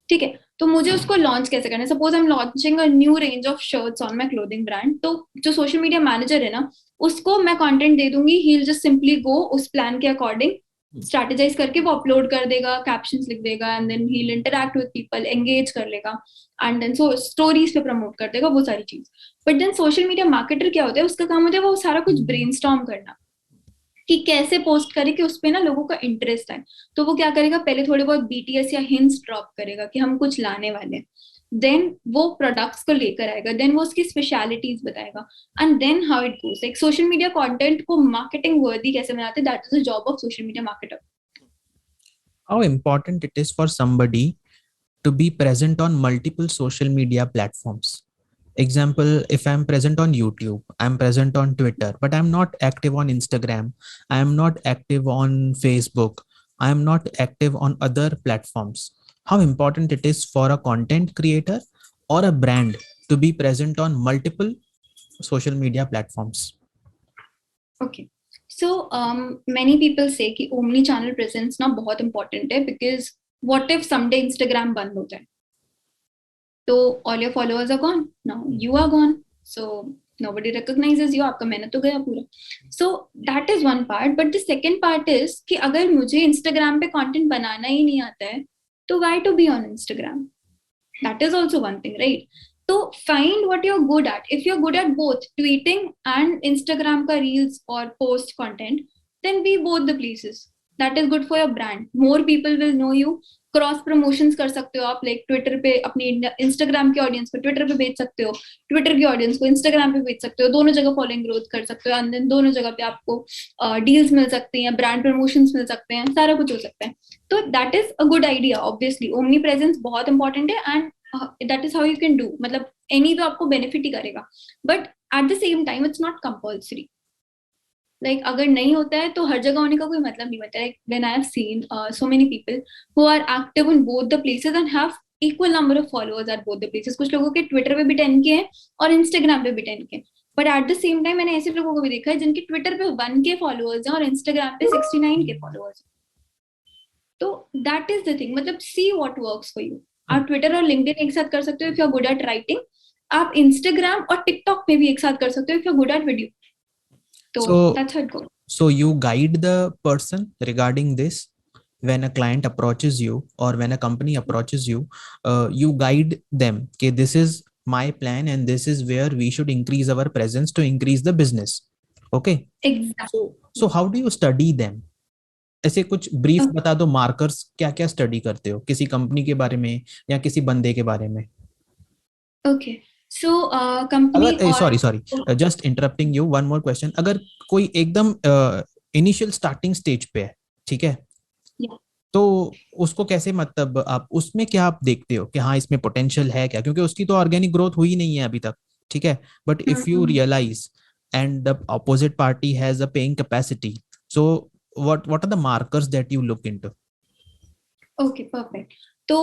ठीक है, तो मुझे उसको लॉन्च कैसे करना है. Suppose I am launching a new range of shirts on my clothing brand, तो जो सोशल मीडिया मैनेजर है ना, उसको मैं कंटेंट दे दूंगी, he will just simply go उस प्लान के अकॉर्डिंग स्ट्रैटेजाइज करके वो अपलोड कर देगा, कैप्शंस लिख देगा, and then he will interact with people, engage कर लेगा, एंड देन सो स्टोरीज पे प्रमोट कर देगा वो सारी चीज. But then social media marketer क्या होता है, उसका काम होता है वो सारा कुछ ब्रेनस्टॉर्म करना कि कैसे पोस्ट करे कि उसपे ना लोगों का इंटरेस्ट है. तो वो क्या करेगा, पहले थोड़े बहुत बीटीएस या हिंट्स ड्रॉप करेगा कि हम कुछ लाने वाले हैं, देन वो प्रोडक्ट्स को लेकर आएगा, देन वो उसकी स्पेशलिटीज बताएगा, and then how it goes. Like social media content को मार्केटिंग वर्दी कैसे बनाते, that is the job of social media marketer. How important it is for somebody to be present on multiple social media platforms? Example, if I'm present on YouTube, I'm present on Twitter, but I'm not active on Instagram, I am not active on Facebook, I am not active on other platforms. How important it is for a content creator or a brand to be present on multiple social media platforms? Okay. So many people say कि omni channel presence ना बहुत important है, because what if someday Instagram बंद हो जाए, तो all your followers are gone, now you are gone, so nobody recognizes you, आपका मेहनत तो गया पूरा. So that is one part, but the second part is कि अगर मुझे Instagram पे content बनाना ही नहीं आता है, तो why to be on Instagram? That is also one thing, right? So find what you're good at. If you're good at both tweeting and Instagram ka reels or post content, then be both the places. That is good for your brand. More people will know you. Cross promotions कर सकते हो आप, like Twitter पे अपनी Instagram की audience को Twitter पे भेज सकते हो, ट्विटर की ऑडियंस को इंस्टाग्राम पे भेज सकते हो, दोनों जगह फॉलोइंग ग्रोथ कर सकते हो, एंड देन दोनों जगह पे आपको डील्स मिल सकती हैं, ब्रांड प्रमोशंस मिल सकते हैं, सारा कुछ हो सकता है. तो that is a good idea. Obviously omni presence बहुत इंपॉर्टेंट है, and that is how you can do. मतलब एनी तो आपको बेनिफिट ही करेगा, but at the same time it's not compulsory. Like अगर नहीं होता है तो हर जगह होने का कोई मतलब नहीं बनता. Like when I have seen so many people who are active in both the places and have equal number of followers at both the places. कुछ लोगों के ट्विटर पे भी 10 के हैं और इंस्टाग्राम पे भी 10 के हैं, but at the same time मैंने ऐसे लोगों को भी देखा है जिनके ट्विटर पे 1 के फॉलोअर्स हैं और इंस्टाग्राम पे 69 के फॉलोअर्स हैं. तो दैट इज द थिंग, मतलब see what works for you. आप ट्विटर और लिंक्डइन एक साथ कर सकते हो if you are good at writing. आप इंस्टाग्राम और टिकटॉक पे भी एक साथ कर सकते हो if you are good at video. तो that's how it goes. So you guide the person regarding this when a client approaches you or when a company approaches you, you guide them okay, this is my plan and this is where we should increase our presence to increase the business. Okay. Exactly. So how do you study them? ऐसे कुछ brief बता दो, markers क्या क्या study करते हो किसी company के बारे में या किसी बंदे के बारे में? Okay. So company अगर sorry just interrupting you, one more question. अगर कोई एकदम इनिशियल स्टार्टिंग स्टेज पे है, ठीक है, तो उसको कैसे, मतलब आप उसमें क्या आप देखते हो कि हाँ इसमें पोटेंशियल है क्या, क्योंकि उसकी तो ऑर्गेनिक ग्रोथ हुई नहीं है अभी तक, ठीक है, but if you realize and the opposite party has a paying capacity, so what are the markers that you look into? Okay, perfect. तो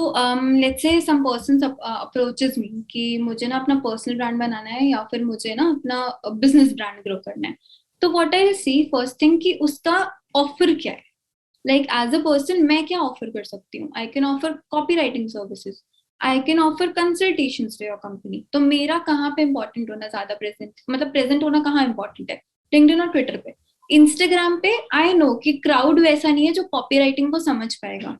let's say some person approaches मी कि मुझे ना अपना पर्सनल ब्रांड बनाना है या फिर मुझे ना अपना बिजनेस ब्रांड ग्रो करना है. तो what I see first thing कि उसका ऑफर क्या है. लाइक एज अ पर्सन मैं क्या ऑफर कर सकती हूँ. I can offer copy writing services, I can offer consultation to your company. तो मेरा कहाँ पे इंपॉर्टेंट होना ज्यादा प्रेजेंट, मतलब प्रेजेंट होना कहाँ इंपॉर्टेंट है, लिंक्डइन और ट्विटर पे. इंस्टाग्राम पे आई नो कि क्राउड वैसा नहीं है जो कॉपी राइटिंग को समझ पाएगा,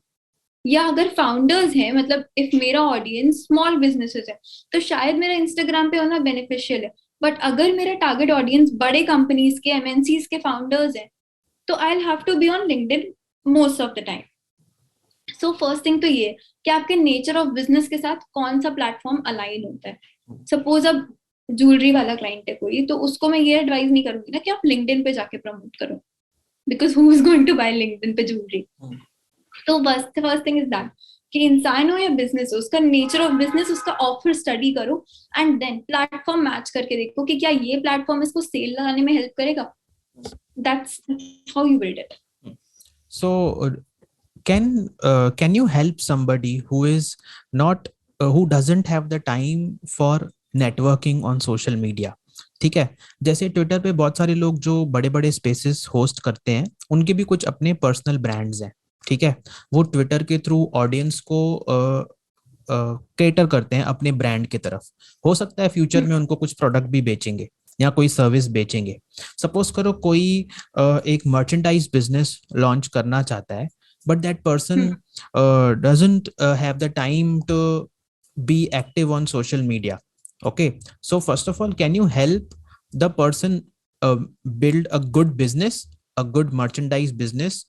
या अगर फाउंडर्स हैं, मतलब इफ मेरा ऑडियंस स्मॉल बिजनेसेस है तो शायद मेरा इंस्टाग्राम पे होना बेनिफिशियल है. बट अगर मेरा टारगेट ऑडियंस बड़े कंपनीज के एमएनसीज के फाउंडर्स हैं, तो I have to be on LinkedIn most of the time. So first thing तो ये कि आपके नेचर ऑफ बिजनेस के साथ कौन सा प्लेटफॉर्म अलाइन होता है. सपोज अब ज्वेलरी वाला क्लाइंट है कोई, तो उसको मैं ये एडवाइस नहीं करूंगी ना कि आप लिंक्डइन पे जाके प्रमोट करो, because who is going to buy LinkedIn पे ज्वेलरी. तो फर्स्ट थिंग इज दैट कि इंसान हो या बिजनेस हो, उसका नेचर ऑफ बिजनेस, उसका ऑफर स्टडी करो, एंड देन प्लेटफॉर्म मैच करके देखो कि क्या ये प्लेटफॉर्म इसको सेल लगाने में हेल्प करेगा. That's how you build it. So can you help somebody who is not who doesn't have the time for networking on social media? ठीक है, जैसे ट्विटर पे बहुत सारे लोग जो बड़े बड़े स्पेसेस होस्ट करते हैं, उनके भी कुछ अपने पर्सनल ब्रांड्स हैं, ठीक है, वो ट्विटर के थ्रू ऑडियंस को केटर करते हैं अपने ब्रांड की तरफ. हो सकता है फ्यूचर में उनको कुछ प्रोडक्ट भी बेचेंगे, या कोई सर्विस बेचेंगे. सपोज करो कोई एक मर्चेंडाइज बिजनेस लॉन्च करना चाहता है, but that person doesn't have the time to be active on social media. Okay, so first of all, can you help the person uh, build a good business, a good merchandise business,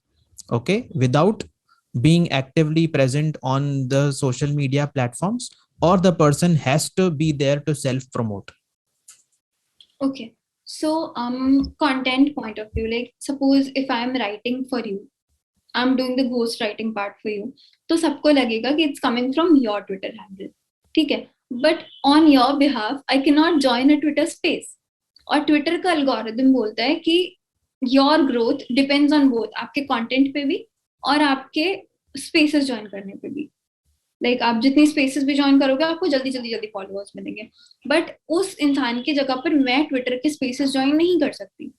okay, without being actively present on the social media platforms, or the person has to be there to self promote? Okay. So, content point of view, like suppose if I'm writing for you, I'm doing the ghost writing part for you, तो सबको लगेगा कि it's coming from your Twitter handle, ठीक है? But on your behalf, I cannot join a Twitter space. और Twitter का algorithm बोलता है कि your growth depends on both, आपके कंटेंट पे भी और आपके स्पेसेस ज्वाइन करने पे भी. लाइक आप जितनी स्पेसेस भी ज्वाइन करोगे आपको जल्दी जल्दी जल्दी फॉलोअर्स मिलेंगे. बट उस इंसान की जगह पर मैं ट्विटर के स्पेसेस ज्वाइन नहीं कर सकती.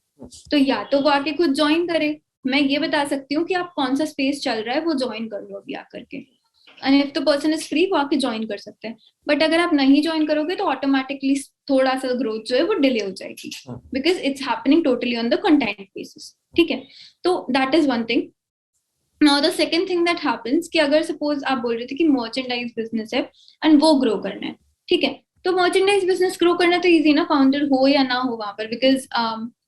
तो या तो वो आके खुद ज्वाइन करे, मैं ये बता सकती हूँ कि आप कौन सा स्पेस चल रहा है वो ज्वाइन कर लो अभी आकर के. And if the person is free वो आके ज्वाइन कर सकते हैं. बट अगर आप नहीं ज्वाइन करोगे तो ऑटोमेटिकली थोड़ा सा ग्रोथ जो है वो डिले हो जाएगी, because it's happening totally on the content basis. ठीक है, तो that is one thing. Now the second thing that happens कि अगर सपोज आप बोल रहे थे कि मर्चेंडाइज बिजनेस है एंड वो ग्रो करना है, ठीक है, तो मर्चेंडाइज बिजनेस ग्रो करना तो इजी ना, फाउंडर हो या ना हो वहां पर, because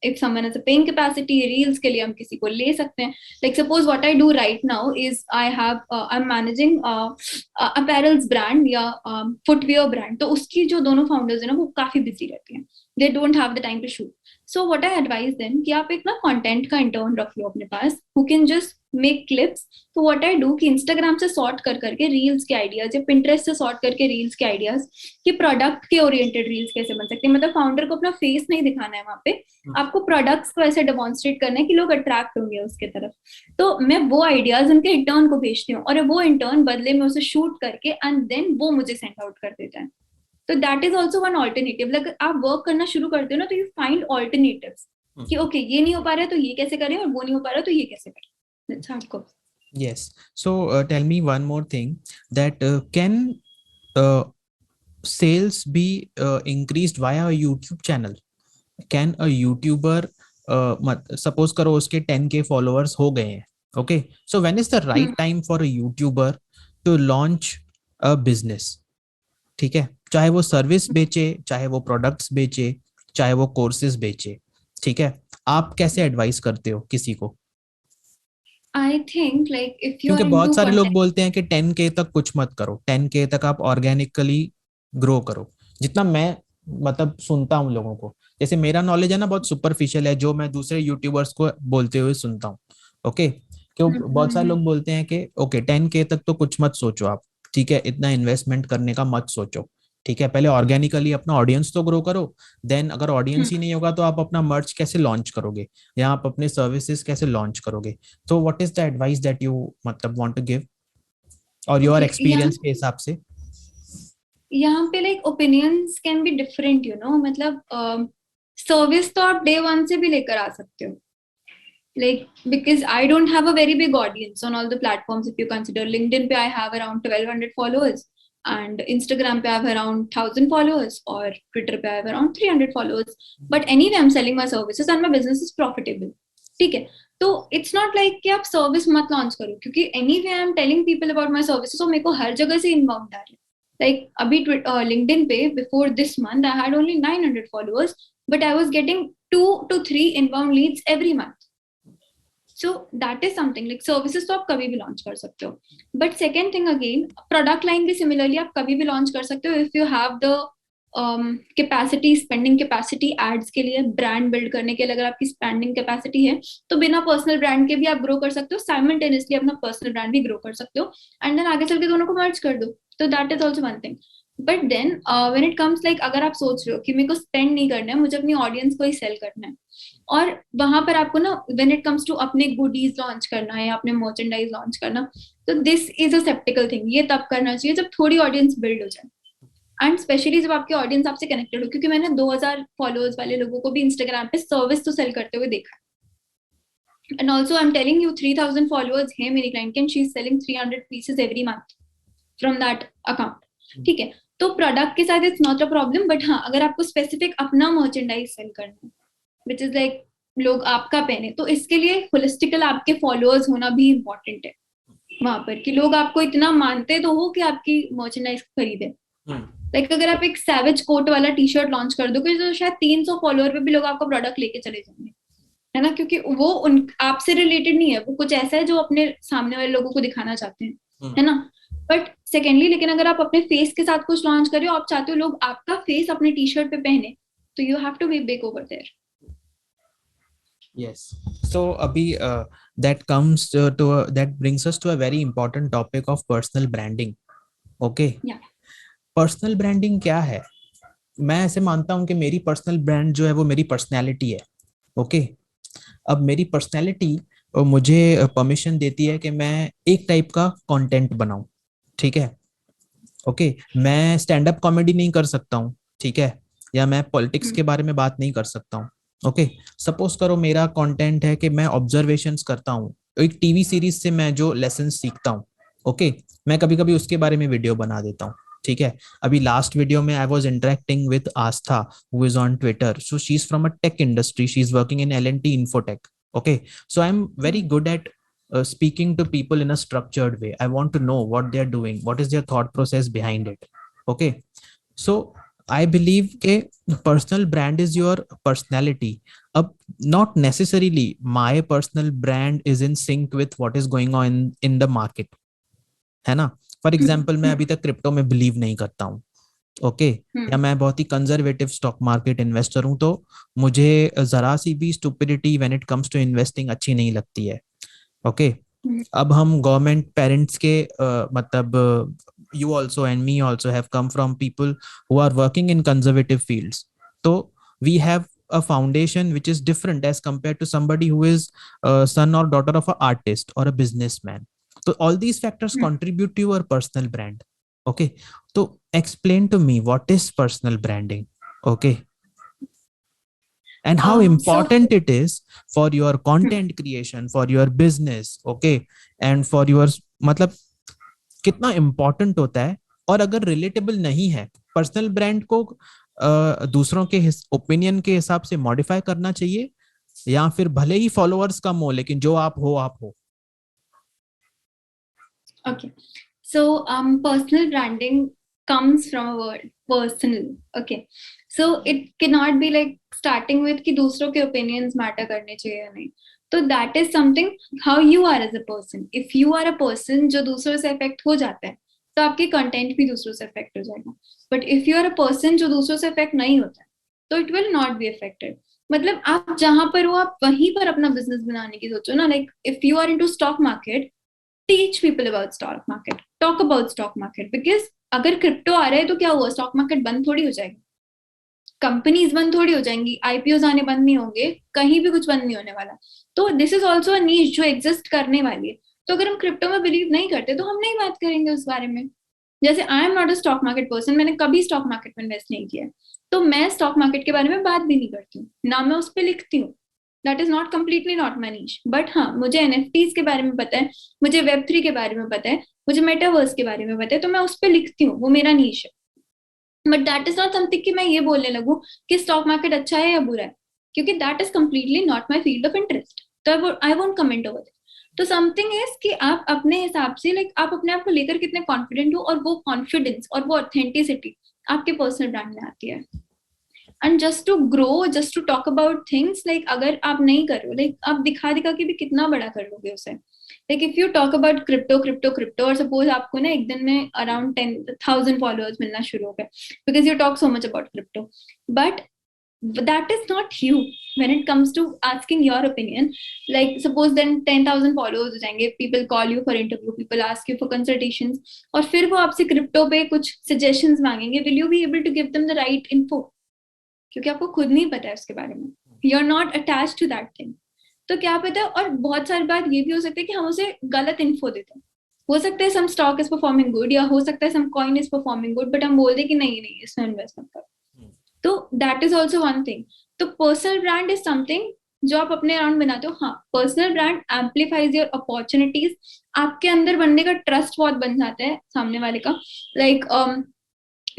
if someone has a paying capacity reels के लिए हम किसी को ले सकते हैं. Like suppose what I do right now is I am managing apparels brand या फुटवेयर ब्रांड, तो उसकी जो दोनों फाउंडर्स है ना वो काफी बिजी रहती हैं, they don't have the time to shoot. So what I advise them कि आप एक ना कंटेंट का इंटर्न रख लो अपने पास who can just make clips. तो व्हाट आई डू कि इंस्टाग्राम से सॉर्ट कर करके रील्स के आइडियाज या पिंटरेस्ट से सॉर्ट करके रील्स के आइडियाज कि प्रोडक्ट के ओरिएंटेड रील्स कैसे बन सकते हैं. मतलब फाउंडर को अपना फेस नहीं दिखाना है वहां पे, आपको प्रोडक्ट्स को ऐसे डेमोन्स्ट्रेट करना है कि लोग अट्रैक्ट होंगे उसके तरफ. तो मैं वो आइडियाज उनके इंटर्न को भेजती हूँ और वो इंटर्न बदले में उसे शूट करके एंड देन वो मुझे सेंड आउट कर देता है. तो that is also one alternative. Like आप वर्क करना शुरू करते हो ना तो यू फाइंड ऑल्टरनेटिव्स कि ओके ये नहीं हो पा रहा है तो ये कैसे करें और वो नहीं हो पा रहा है तो ये कैसे करें. That's how it goes. Yes. So tell me one more thing, that can uh, sales be increased via a YouTube channel? Can a YouTuber suppose करो उसके 10K followers हो गए हैं, okay, so when is the right time for a YouTuber to launch a business? ठीक है, चाहे वो service बेचे, चाहे वो प्रोडक्ट्स बेचे, चाहे वो कोर्सेज बेचे, ठीक है, आप कैसे एडवाइस करते हो किसी को? I think like if you क्योंकि are बहुत into सारे लोग content, बोलते हैं कि 10K तक कुछ मत करो, 10K तक आप ऑर्गेनिकली ग्रो करो. जितना मैं मतलब सुनता हूँ लोगों को, जैसे मेरा नॉलेज है ना बहुत सुपरफिशियल है, जो मैं दूसरे यूट्यूबर्स को बोलते हुए सुनता हूँ. ओके, क्यों बहुत सारे लोग बोलते हैं कि ओके 10K तक तो कुछ मत सोचो आप, ठीक है, इतना इन्वेस्टमेंट करने का मत सोचो, ठीक है, पहले ऑर्गेनिकली अपना ऑडियंस तो ग्रो करो, देन अगर ऑडियंस ही नहीं होगा तो आप अपना मर्च कैसे लॉन्च करोगे या आप अपने सर्विसेज कैसे लॉन्च करोगे. तो what is the advice that you मतलब वांट टू गिव, और योर okay, एक्सपीरियंस के हिसाब से? यहाँ पे like opinions can be different you know. मतलब सर्विस तो आप डे वन से भी लेकर आ सकते हो. Like because I don't have a very big audience on all the platforms. If you consider LinkedIn, pe I have around 1,200 followers, and Instagram pe I have around 1,000 followers, or Twitter pe I have around 300 followers. But anyway, I'm selling my services and my business is profitable. ठीक है, तो it's not like कि आप service मत launch करो, क्योंकि anyway I am telling people about my services, और मेरे को हर जगह से इनबाउंड आ रहे हैं. लाइक अभी लिंक्डइन पे before this month I had only 900 followers, but I was getting 2 to 3 inbound leads every month. So that is something like services तो आप कभी भी लॉन्च कर सकते हो. But second thing again, product line भी सिमिलरली आप कभी भी लॉन्च कर सकते हो if you have the capacity, spending capacity ads के लिए, ब्रांड बिल्ड करने के लिए. अगर आपकी स्पेंडिंग कैपेसिटी है तो बिना पर्सनल ब्रांड के भी आप ग्रो कर सकते हो, साइमल्टेनियसली अपना पर्सनल ब्रांड भी ग्रो कर सकते हो, एंड देन आगे चल के दोनों को मर्ज कर दो. तो that is also one thing. But then when it comes like अगर आप सोच रहे हो कि मेरे को स्पेंड नहीं करना है, मुझे अपनी ऑडियंस को ही सेल करना है, और वहां पर आपको ना व्हेन इट कम्स टू अपने गुडीज लॉन्च करना है या अपने मर्चेंडाइज लॉन्च करना, तो दिस इज अ सेप्टिकल थिंग. ये तब करना चाहिए जब थोड़ी ऑडियंस बिल्ड हो जाए, एंड स्पेशली जब आपकी ऑडियंस आपसे कनेक्टेड हो. क्योंकि मैंने 2,000 फॉलोअर्स वाले लोगों को भी इंस्टाग्राम पे सर्विस तो सेल करते हुए देखा. And also I am telling you 3,000 followers है मेरी क्लाइंट की, and she is selling 300 pieces every month from that account. ठीक है, तो प्रोडक्ट के साथ it's not a problem, but हाँ अगर आपको स्पेसिफिक अपना मर्चेंडाइज सेल करना है विच इज लाइक लोग आपका पहने, तो इसके लिए होलिस्टिकल आपके फॉलोअर्स होना भी इम्पोर्टेंट है वहां पर, कि लोग आपको इतना मानते तो हो कि आपकी मर्चेंडाइज खरीदे। लाइक अगर आप एक सैवेज कोट वाला टी शर्ट लॉन्च कर दोगे तो शायद 300 फॉलोअर पे भी लोग आपका प्रोडक्ट लेके चले जाएंगे, है ना, क्योंकि वो उन आपसे रिलेटेड नहीं है, वो कुछ ऐसा है जो अपने सामने वाले लोगों को दिखाना चाहते हैं, है ना। बट सेकेंडली, लेकिन अगर आप अपने फेस के साथ कुछ लॉन्च कर रहे हो, आप चाहते हो लोग आपका फेस अपने टी शर्ट पे पहने, तो you have to be big over there. Yes. So abhi that comes that brings us to a very important topic of personal branding. Okay. Yeah. Personal branding क्या है? मैं ऐसे मानता हूं कि मेरी पर्सनल ब्रांड जो है वो मेरी पर्सनैलिटी है। ओके। अब मेरी पर्सनैलिटी मुझे परमिशन देती है कि मैं एक टाइप का कंटेंट बनाऊं। ठीक है। ओके। मैं स्टैंड अप कॉमेडी नहीं कर सकता हूँ। ठीक है। या मैं पॉलिटिक्स के बारे में बात नहीं कर सकता हूँ। ओके। सपोज करो मेरा कंटेंट है कि मैं ऑब्जर्वेशंस करता हूँ, एक टीवी सीरीज से मैं जो लेसन सीखता हूँ। ओके। मैं कभी कभी उसके बारे में वीडियो बना देता हूँ। ठीक है। अभी लास्ट वीडियो में I was interacting with Aastha who is on Twitter, so she is from a tech industry, she is working in L&T Infotech. Okay, so I'm very good at speaking to people in a structured way. I want to know what they're doing, what is their thought process behind it. Okay, so I believe ke personal brand is your personality. Ab not necessarily my personal brand is in sync with what is going on in the market, है ना। For example मैं अभी तक crypto में believe नहीं करता हूँ। Okay. या मैं बहुत ही कंजर्वेटिव स्टॉक मार्केट इन्वेस्टर हूं, तो मुझे जरा सी भी stupidity when it comes to investing अच्छी नहीं लगती है। ओके। अब हम गवर्नमेंट पेरेंट्स के मतलब you also and me also have come from people who are working in conservative fields, तो we have a foundation which is different as compared to somebody who is a son or daughter of an artist or a businessman. So all these factors contribute to your personal brand. Okay, so explain to me what is personal branding. Okay, and how So important it is for your content creation, for your business. Okay, and for your मतलब कितना important होता है। और अगर relatable नहीं है, personal brand को दूसरों के ओपिनियन के हिसाब से मॉडिफाई करना चाहिए, या फिर भले ही फॉलोअर्स कम हो लेकिन जो आप हो आप हो। okay, so personal branding comes from a word personal. Okay, so it cannot be like starting with कि दूसरों के opinions matter करने चाहिए या नहीं। तो that is something how you are as a person. If you are a person जो दूसरों से affect हो जाता है, तो आपकी कंटेंट भी दूसरों से affect हो जाएगा। But if you are a person जो दूसरों से affect नहीं होता है, तो it will not be affected। मतलब आप जहां पर हो आप वहीं पर अपना बिजनेस बनाने की सोचो ना। Like if you are into stock market, teach people about stock market, talk about stock market, because अगर क्रिप्टो आ रहा है तो क्या हुआ, स्टॉक मार्केट बंद थोड़ी हो जाएगी, कंपनीज बंद थोड़ी हो जाएंगी, आईपीओ आने बंद नहीं होंगे, कहीं भी कुछ बंद नहीं होने वाला। तो दिस इज ऑल्सो अ नीश जो एग्जिस्ट करने वाली है। तो अगर हम क्रिप्टो में बिलीव नहीं करते तो हम नहीं बात करेंगे उस बारे में। जैसे आई am not a stock market person, मैंने कभी स्टॉक मार्केट में इन्वेस्ट नहीं किया है, तो मैं स्टॉक मार्केट के बारे में बात भी नहीं करती हूँ, ना मैं उस पर लिखती हूँ। That is not completely not my niche. But हाँ मुझे एनएफटीज के बारे में पता है, मुझे वेब3 के बारे में पता है, मुझे मेटावर्स के बारे में पता है, तो मैं उस पर लिखती हूँ, वो मेरा नीश है। But that is not something कि मैं ये बोलने लगूं कि स्टॉक मार्केट अच्छा है या बुरा है, क्योंकि that is completely not my field of interest. तो I won't comment over it. तो समथिंग इज कि आप अपने हिसाब से लाइक आप अपने आप को लेकर कितने कॉन्फिडेंट हो, और वो कॉन्फिडेंस और वो ऑथेंटिसिटी आपके पर्सनल ब्रांड में आती है। And just to grow, just to talk about things, like अगर आप नहीं कर रहे हो, लाइक आप दिखा दिखा के भी कितना बड़ा कर लोगे उसे। Like if you talk about crypto crypto crypto, और सपोज आपको ना एक दिन में अराउंड 10,000 फॉलोअर्स मिलना शुरू हो गए because you talk so much about crypto, but that is not you when it comes to asking your opinion. Like suppose then 10,000 followers हो जाएंगे, people call you for interview, people ask you for consultations, और फिर वो आपसे crypto पे कुछ suggestions मांगेंगे, will you be able to give them the right info? क्योंकि आपको खुद नहीं पता है उसके बारे में, you are not attach to that thing. तो क्या पता है, और बहुत सारी बार ये भी हो सकता है कि हम उसे गलत इन्फो देते हैं। हो सकता है some stock is performing good, या हो सकता है some coin is performing good, but हम बोल दे कि नहीं नहीं इसमें इन्वेस्ट मत करो। तो that is also one thing. तो पर्सनल ब्रांड इज समथिंग जो आप अपने अराउंड बनाते हो। हाँ, personal brand amplifies your opportunities. आपके अंदर बनने का ट्रस्ट बहुत बन जाता है सामने वाले का। लाइक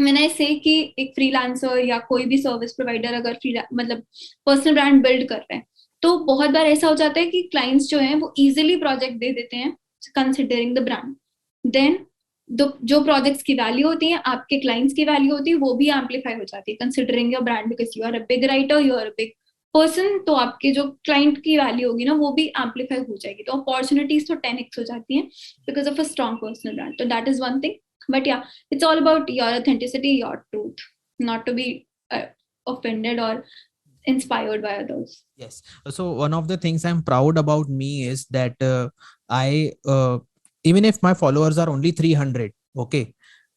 when I say कि एक फ्रीलांसर या कोई भी सर्विस प्रोवाइडर अगर मतलब पर्सनल ब्रांड बिल्ड कर रहे हैं, तो बहुत बार ऐसा हो जाता है कि क्लाइंट्स जो हैं वो इजीली प्रोजेक्ट दे देते हैं कंसिडरिंग द ब्रांड। देन जो प्रोजेक्ट्स की वैल्यू होती है, आपके क्लाइंट्स की वैल्यू होती है, वो भी एम्पलीफाई हो जाती है considering your brand, because you are a big writer, you are a big person. तो आपके जो क्लाइंट की वैल्यू होगी ना, वो भी एम्पलीफाई हो जाएगी, तो अपॉर्चुनिटीज तो 10x हो जाती हैं because of a strong personal brand. तो that is one thing. But yeah, it's all about your authenticity, your truth, not to be offended or inspired by others. Yes. So one of the things I'm proud about me is that I even if my followers are only 300, okay,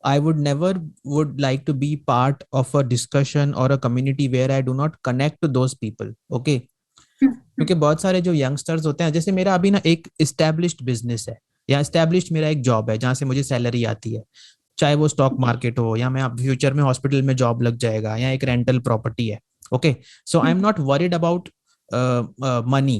I would never would like to be part of a discussion or a community where I do not connect to those people. Okay. क्योंकि बहुत सारे जो youngsters होते हैं, जैसे मेरा अभी ना एक एस्टेब्लिश्ड बिजनेस है या एस्टेब्लिश्ड मेरा एक जॉब है जहाँ से मुझे सैलरी आती है, चाहे वो स्टॉक मार्केट हो या मैं अब फ्यूचर में हॉस्पिटल में जॉब लग जाएगा या एक रेंटल प्रॉपर्टी है। Okay, so I am not worried about money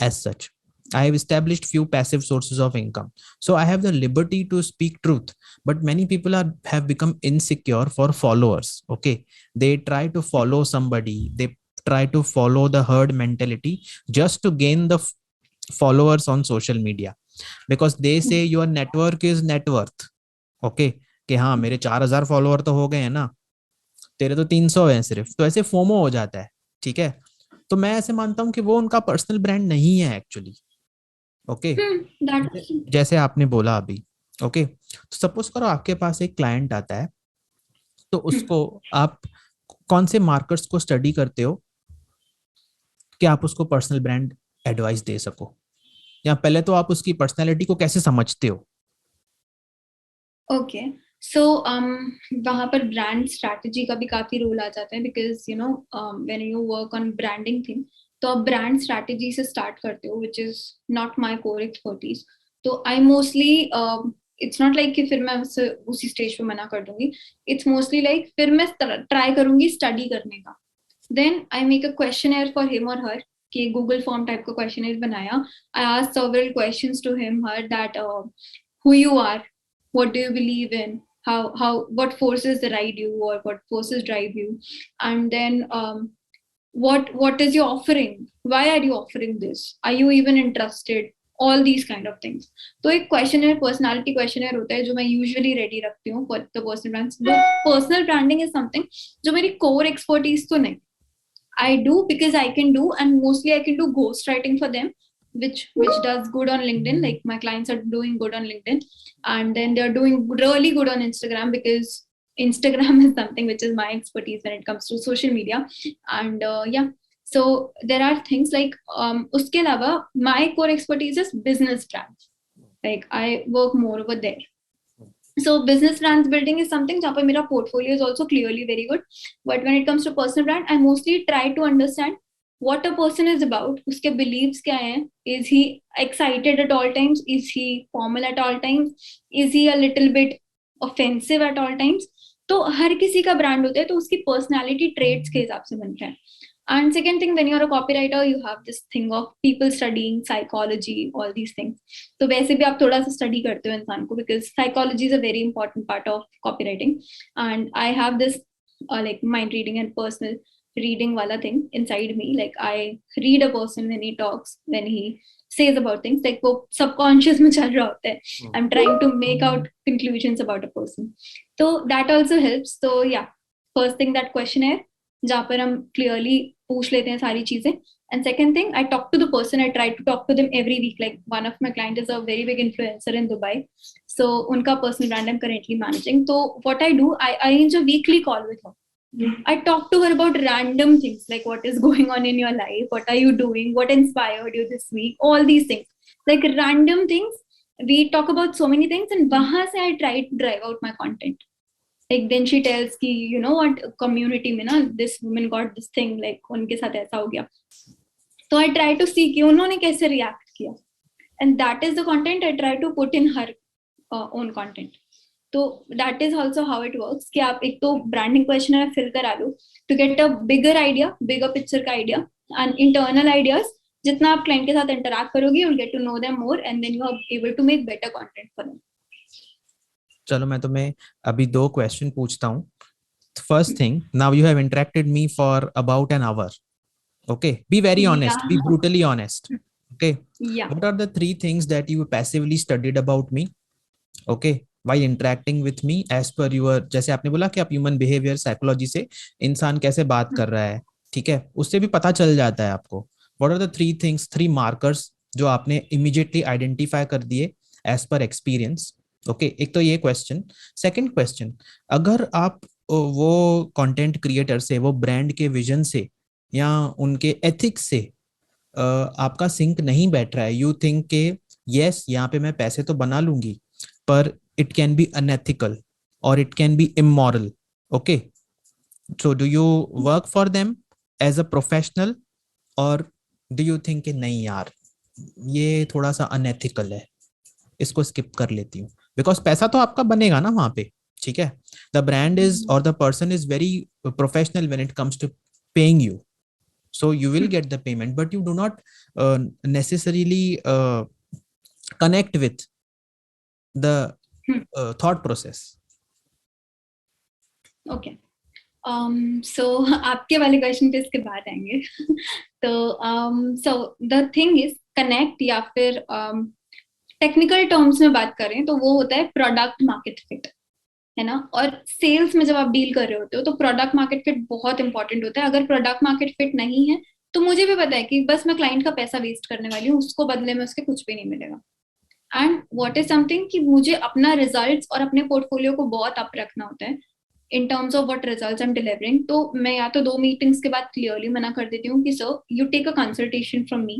as such. I have established few passive sources of income, so I have the liberty to speak truth. But many people have become insecure for followers. Okay, they try to follow somebody, they try to follow the herd mentality just to gain the followers on social media, because they say your network is net worth. Okay, कि हाँ मेरे 4,000 follower तो हो गए हैं ना, तेरे तो 300 हैं सिर्फ, तो ऐसे फोमो हो जाता है। ठीक है, तो मैं ऐसे मानता हूँ कि वो उनका पर्सनल ब्रांड नहीं है एक्चुअली। ओके, जैसे आपने बोला अभी। ओके, तो सपोज करो आपके पास एक क्लाइंट आता है, तो उसको आप कौन से मार्कर्स को स्टडी करते हो कि आप उसको पर्सनल ब्रांड एडवाइस दे सको, या पहले तो आप उसकी पर्सनैलिटी को कैसे समझते हो? ओके, सो वहाँ पर ब्रांड स्ट्रैटेजी का भी काफी रोल आ जाता है, because you know when you work on branding thing, तो आप ब्रांड स्ट्रैटेजी से स्टार्ट करते हो, which is not my core expertise. तो I mostly it's not like कि फिर मैं उसी स्टेज पे मना कर दूंगी। इट्स मोस्टली लाइक फिर मैं ट्राई करूंगी स्टडी करने का। Then I make a questionnaire for him और हर, कि गूगल फॉर्म टाइप का क्वेश्चनर बनाया। I asked several questions to him her, that who you are, what do you believe in, how what forces ride you or what forces drive you, and then what is your offering, why are you offering this, are you even interested, all these kind of things. तो एक questionnaire, personality questionnaire होता है जो मैं usually ready रखती हूँ for the personal brand. Personal branding is something जो मेरी कोर एक्सपर्टीज तो नहीं। I do because I can do, and mostly I can do ghostwriting for them, which does good on LinkedIn. Like my clients are doing good on LinkedIn, and then they're doing really good on Instagram, because Instagram is something which is my expertise when it comes to social media. And yeah, so there are things like uske alawa my core expertise is business brands. Like I work more over there. So business brands building is something जहाँ पे मेरा portfolio is also clearly very good. But when it comes to personal brand, I mostly try to understand what a person is about, उसके beliefs क्या हैं, is he excited at all times, is he formal at all times, is he a little bit offensive at all times. तो हर किसी का brand होता है, तो उसकी पर्सनालिटी ट्रेट्स के हिसाब से बनता है। And second thing, when you're a copywriter, you have this thing of people studying psychology, all these things. तो वैसे भी आप थोड़ा सा स्टडी करते हो इंसान को, because psychology is a very important part of copywriting. And I have this like mind reading and personal reading wala thing inside me. Like I read a person when he talks, when he says about things, like वो subconscious में चल रहा होता है. I'm trying to make out conclusions about a person. So that also helps. So yeah, first thing, that questionnaire जहाँ पर हम clearly पूछ लेते हैं सारी चीजें. And second thing, I talk to the person. I try to talk to them every week. Like one of my clients is a very big influencer in Dubai, so उनका personal brand I'm currently managing. So what I do, I arrange a weekly call with her. I talk to her about random things, like what is going on in your life, what are you doing, what inspired you this week, all these things, like random things. We talk about so many things, and वहां से I try to drive out my content. Like then she tells कि you know what, community में ना this woman got this thing, like उनके साथ ऐसा हो गया. So I try to see कि उन्होंने कैसे react किया, and that is the content I try to put in her own content. तो that is also how it works कि आप एक तो branding questionnaire fill करा लो to get a bigger idea, bigger picture का idea, and internal ideas. जितना आप client के साथ interact करोगे, you'll get to know them more, and then you are able to make better content for them. चलो मैं तुम्हें अभी 2 क्वेश्चन पूछता हूँ, First thing, now you have interacted me for about an hour. Okay, be very honest, Yeah. be brutally honest. Okay, Yeah. what are the three things that you passively studied about me? Okay, while interacting with me as per your, जैसे आपने बोला कि आप human behaviour psychology से इंसान कैसे बात कर रहा है, ठीक है, उससे भी पता चल जाता है आपको. What are the three things, three markers जो आपने इमीडिएटली आइडेंटिफाई कर दिए एज पर एक्सपीरियंस? ओके, एक तो ये क्वेश्चन. सेकंड क्वेश्चन, अगर आप वो कंटेंट क्रिएटर से, वो ब्रांड के विजन से या उनके एथिक्स से आपका सिंक नहीं बैठ रहा है, यू थिंक के यस यहाँ पे मैं पैसे तो बना लूंगी पर it can be unethical or it can be immoral. Okay, so do you work for them as a professional or do you think कि नहीं यार ये थोड़ा सा अनएथिकल है, इसको स्किप कर लेती हूँ, बिकॉज पैसा तो आपका बनेगा ना वहां पे, ठीक है. द ब्रांड इज और the person is very professional when it comes to paying you, so you will get the payment but you do not necessarily connect with the thought process. Okay. So आपके वाले question पे इसके बाद आएंगे. तो so the thing is connect, या फिर technical terms में बात करें तो वो होता है प्रोडक्ट मार्केट फिट, है ना. और सेल्स में जब आप डील कर रहे होते हो तो प्रोडक्ट मार्केट फिट बहुत इंपॉर्टेंट होता है. अगर प्रोडक्ट मार्केट फिट नहीं है तो मुझे भी पता है कि बस मैं क्लाइंट का पैसा वेस्ट करने वाली हूँ, उसको बदले में उसके कुछ भी नहीं मिलेगा. एंड व्हाट इज समथिंग कि मुझे अपना रिजल्ट्स और अपने पोर्टफोलियो को बहुत अप रखना होता है in terms of what results I am delivering. तो मैं या तो 2 मीटिंग्स के बाद क्लियरली मना कर देती हूँ कि sir you take a consultation from me,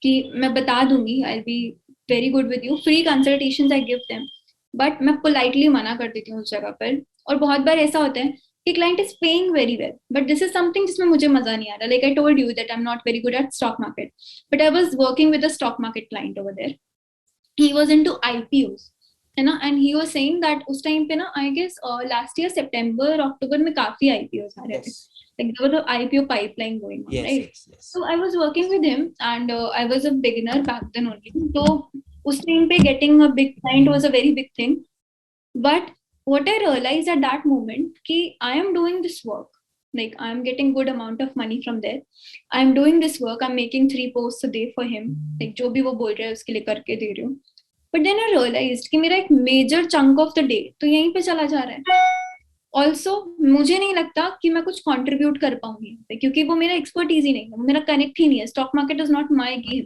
कि मैं बता दूंगी, I be very good with you, free consultation I give them, but मैं पोलाइटली मना कर देती हूँ उस जगह पर. और बहुत बार ऐसा होता है कि client is paying very well but this is something जिसमें मुझे मजा नहीं आ रहा. Like I told you that I am not very good at stock market, but I was working with a stock market client over there. He was into IPOs, है ना. And he was saying that उस time पे ना I guess last year सितंबर अक्टूबर में काफी IPOs आ रहे थे. Yes. Like there was an IPO pipeline going on, Yes, right? yes, yes. So I was working with him, and I was a beginner back then only. So उस time पे getting a big client was a very big thing. But what I realized at that moment कि I am doing this work, like I am getting good amount of money from there. I am doing this work. I'm making 3 posts a day for him. Like जो भी वो बोल रहा है उसके लिए करके दे रही हूँ. But then I realized कि मेरा एक major chunk of the day तो यहीं पे चला जा रहा है. ऑल्सो मुझे नहीं लगता कि मैं कुछ कंट्रीब्यूट कर पाऊंगी यहाँ पे, क्योंकि वो मेरा एक्सपर्टीज ही नहीं है, मेरा कनेक्ट ही नहीं है. Stock market is not my game.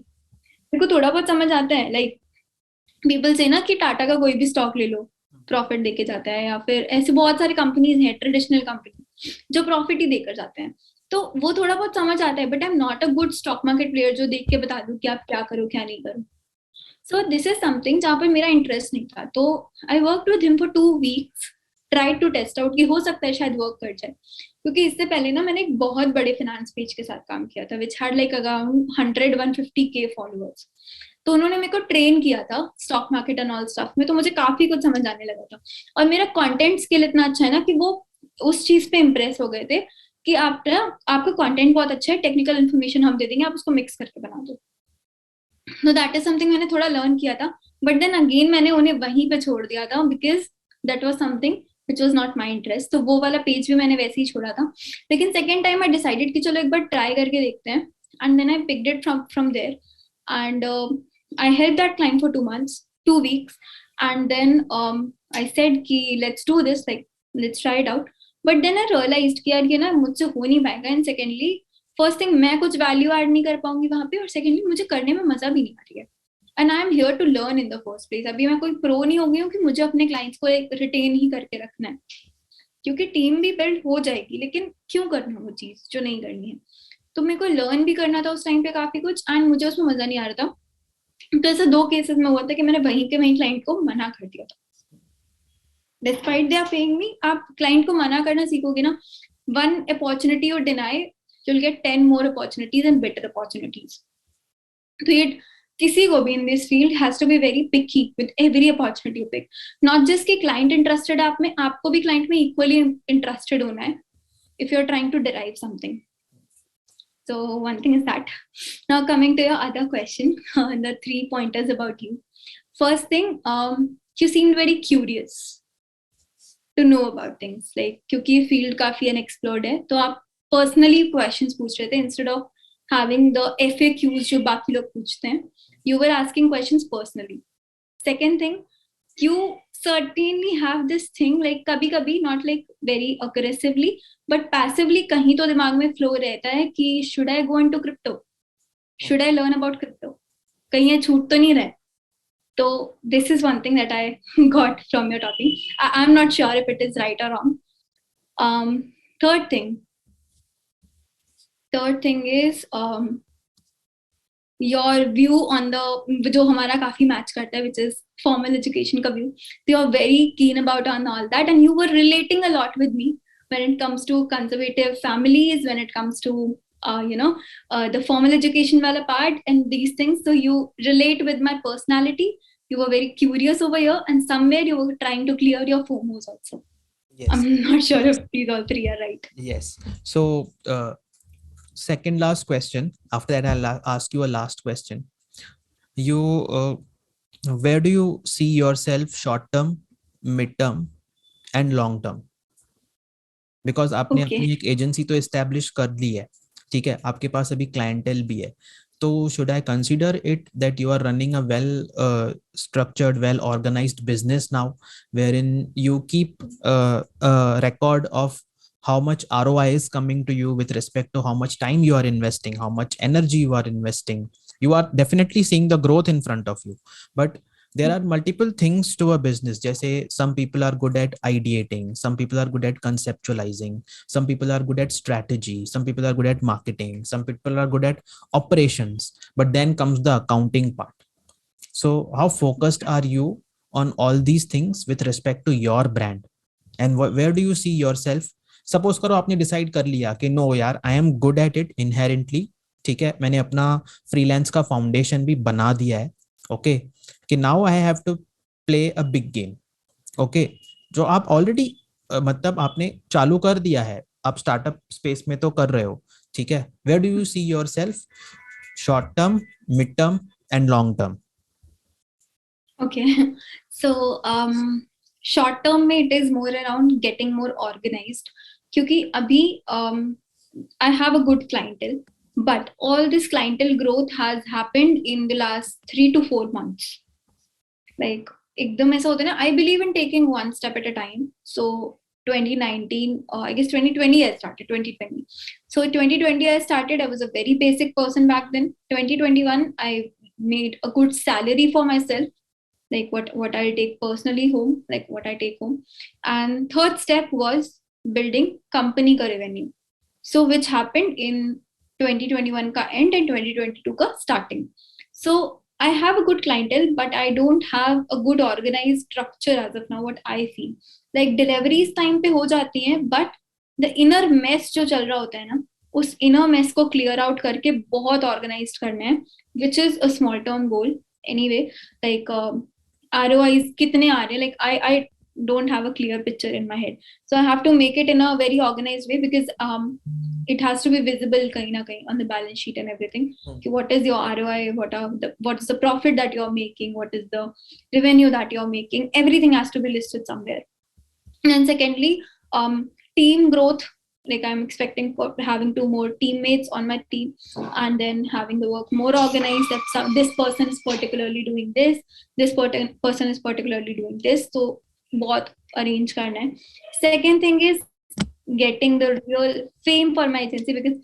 मेरे को थोड़ा बहुत समझ आता है, लाइक पीपल से ना कि टाटा का कोई भी स्टॉक ले लो प्रॉफिट देके जाता है, या फिर ऐसे बहुत सारी कंपनीज हैं ट्रेडिशनल कंपनी जो प्रॉफिट ही देकर जाते हैं. तो वो थोड़ा बहुत समझ आता है, but I am not a good stock market player जो देख के बता दूं कि आप क्या करो क्या नहीं करो. सो दिस इज समथिंग जहाँ पर मेरा इंटरेस्ट नहीं था. तो I work with him for 2 weeks, try to test out कि हो सकता है शायद वर्क कर जाए. क्योंकि इससे पहले ना मैंने एक बहुत बड़े फाइनेंस पेज के साथ काम किया था which had like around 100-150K followers. तो उन्होंने मेरे को ट्रेन किया था stock market and all stuff में, तो मुझे काफी कुछ समझ आने लगा था. और मेरा कंटेंट स्किल इतना अच्छा है ना कि वो उस चीज पे इम्प्रेस हो गए थे कि आप ना, आपका कंटेंट बहुत अच्छा है, टेक्निकल इन्फॉर्मेशन हम दे देंगे, आप उसको मिक्स करके बना दो. तो दैट इज समथिंग मैंने थोड़ा लर्न किया था. बट देन अगेन मैंने उन्हें वहीं पे छोड़ दिया था because that was something which was not my interest. तो वो वाला पेज भी मैंने वैसे ही छोड़ा था. लेकिन सेकेंड टाइम आई डिसाइडेड कि चलो एक बार ट्राई करके देखते हैं. And then I picked it from there, and I help that client for 2 months, 2 weeks. And then I said कि let's do this, like let's try it out. But then I realised कि यार ये ना मुझसे हो नहीं पाएगा. And secondly first thing मैं कुछ वैल्यू ऐड नहीं कर पाऊंगी वहां पे, और सेकेंडली मुझे करने में मजा भी नहीं आ रही है. And I am here to learn in the first place. अभी मैं कोई प्रो नहीं हो गई हूँ कि मुझे अपने क्लाइंट्स को एक रिटेन ही करके रखना है, क्योंकि टीम भी बिल्ड हो जाएगी, लेकिन क्यों करना वो चीज जो नहीं करनी है. तो मेरे को लर्न भी करना था उस टाइम पे काफी कुछ, एंड मुझे उसमें मजा नहीं आ रहा था. तो ऐसे 2 केसेस में हुआ था कि मैंने वहीं के वहीं क्लाइंट को मना कर दिया था. Despite they are paying me. आप क्लाइंट को मना करना सीखोगे ना, one opportunity you deny, you'll get 10 more opportunities and better opportunities. तो ये किसी को भी in this field has to be very picky with every opportunity you pick. Not just कि client interested है आप में, आपको भी client में equally interested होना है if you're trying to derive something. So one thing is that. Now coming to your other question, the 3 pointers about you. First thing, you seemed very curious. to know about things, like क्योंकि ये field काफी unexplored है, तो आप personally questions पूछ रहे थे instead of having the FAQs जो बाकी लोग पूछते हैं. You were asking questions personally. Second thing, you certainly have this thing, like कभी कभी not like very aggressively but passively कहीं तो दिमाग में flow रहता है कि should I go into crypto, should I learn about crypto, कहीं ये छूट तो नहीं रहा है. So this is one thing that I got from your talking. I'm not sure if it is right or wrong. Third thing is your view on the जो हमारा काफी match करता है, which is formal education का view. So you're very keen about on all that, and you were relating a lot with me when it comes to conservative families, when it comes to the formal education wala part and these things. So you relate with my personality. You were very curious over here, and somewhere you were trying to clear your FOMOs also. Yes. I'm not sure if these all three are right. Yes. So second last question. After that, I'll ask you a last question. You where do you see yourself short term, mid term, and long term? Because आपने अपनी एक agency तो establish कर ली है, ठीक है, आपके पास अभी क्लाइंटेल भी है, तो should I consider it that you are running a well structured, well organized business now, wherein you keep a record of how much ROI is coming to you with respect to how much time you are investing, how much energy you are investing. You are definitely seeing the growth in front of you, but there are multiple things to a business. Jaise some people are good at ideating, some people are good at conceptualizing, some people are good at strategy, some people are good at marketing, some people are good at operations, but then comes the accounting part. So how focused are you on all these things with respect to your brand, and where do you see yourself? Suppose करो आपने decide कर लिया कि no यार, I am good at it inherently, ठीक है, मैंने अपना फ्रीलांस का फाउंडेशन भी बना दिया है, ओके, कि now I have to play a big game, okay, जो आप ऑलरेडी मतलब आपने चालू कर दिया है, आप स्टार्टअप स्पेस में तो कर रहे हो, ठीक है, where do you see yourself short term, mid term and long term? Okay. So short term में it is more around getting more organized, क्योंकि अभी I have a good clientele, but all this clientele growth has happened in the last 3 to 4 months. Like एकदम ऐसा होता है ना, I believe in taking one step at a time. So 2019, I guess 2020 I started, 2020. So 2020 I started, I was a very basic person back then. 2021 I made a good salary for myself, like what I take personally home, like what I take home. And third step was building company ka revenue. So which happened in 2021 ka end and 2022 ka starting. So I have a good clientele, but I don't have a good organized structure as of now, what I feel. Like deliveries time पे हो जाती हैं, but the inner mess जो चल रहा होता है ना, उस inner mess को clear out करके बहुत organized करना है, which is a small term goal anyway. Like ROIs कितने आ रहे हैं, like I don't have a clear picture in my head, so I have to make it in a very organized way, because it has to be visible कहीं ना कहीं on the balance sheet and everything. What is your ROI, what is the profit that you're making, what is the revenue that you're making, everything has to be listed somewhere. And then secondly, team growth, like I'm expecting for having 2 more teammates on my team, and then having the work more organized, that this person is particularly doing this person is particularly doing this, so bahut arrange karna hai. Second thing is getting the real fame for my agency, because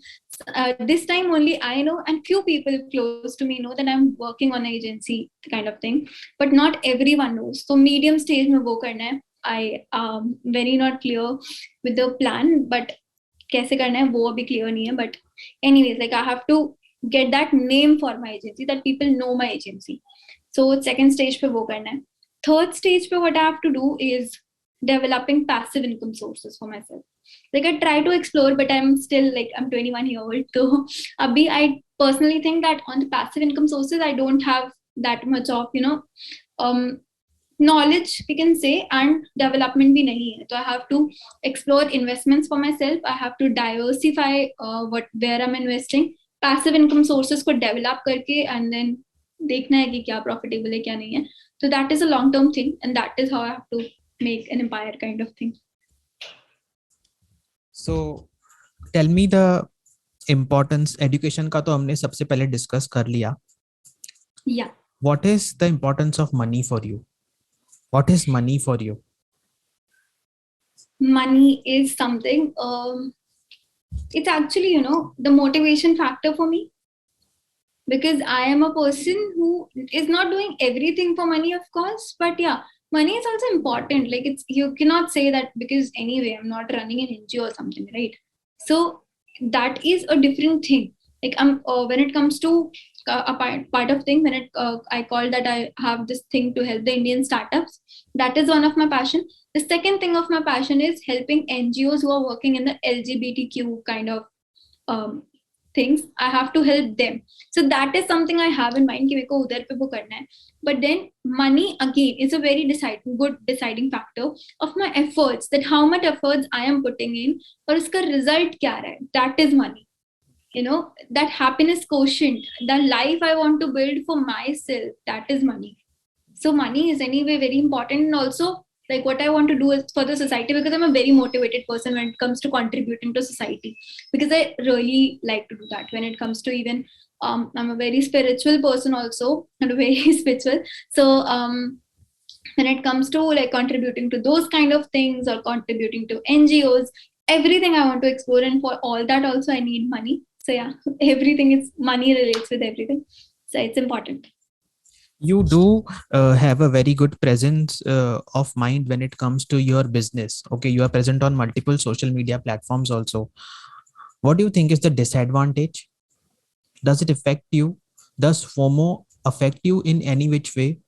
this time only I know, and few people close to me know that I'm working on an agency kind of thing, but not everyone knows. So medium stage mein wo karna hai. I very not clear with the plan, but कैसे करना है वो अभी clear नहीं है. But anyways, like I have to get that name for my agency, that people know my agency. So second stage पे वो करना है. Third stage पे what I have to do is developing passive income sources for myself. Like I try to explore, but I'm still like, I'm 21 years old, so abhi I personally think that on the passive income sources I don't have that much of knowledge, we can say, and development bhi nahi hai. So I have to explore investments for myself. I have to diversify where I'm investing, passive income sources को develop करके, and then देखना है कि क्या profitable है क्या नहीं है. So that is a long term thing, and that is how I have to make an empire kind of thing. So tell me the importance, education का तो हमने सबसे पहले डिस्कस कर लिया. Yeah. What is the importance of money for you? What is money for you? Money is something, it's actually, the motivation factor for me, because I am a person who is not doing everything for money, of course, but yeah, money is also important. Like, it's, you cannot say that, because anyway, I'm not running an NGO or something, right? So that is a different thing. Like, when it comes to a part of thing, when I call that I have this thing to help the Indian startups. That is one of my passion. The second thing of my passion is helping NGOs who are working in the LGBTQ kind of um, things. I have to help them. So that is something I have in mind कि मेरे को उधर पे वो करना है. But then money again is a very good deciding factor of my efforts, that how much efforts I am putting in और उसका result क्या रहा है. That is money. That happiness quotient, the life I want to build for myself, that is money. So money is anyway very important, and also like what I want to do is for the society, because I'm a very motivated person when it comes to contributing to society, because I really like to do that. When it comes to even I'm a very spiritual person also, and very spiritual. So when it comes to like contributing to those kind of things or contributing to NGOs, everything I want to explore, and for all that also I need money. So yeah, everything is money relates with everything. So it's important. You do have a very good presence of mind when it comes to your business. Okay, you are present on multiple social media platforms also. What do you think is the disadvantage? Does it affect you? Does FOMO affect you in any which way?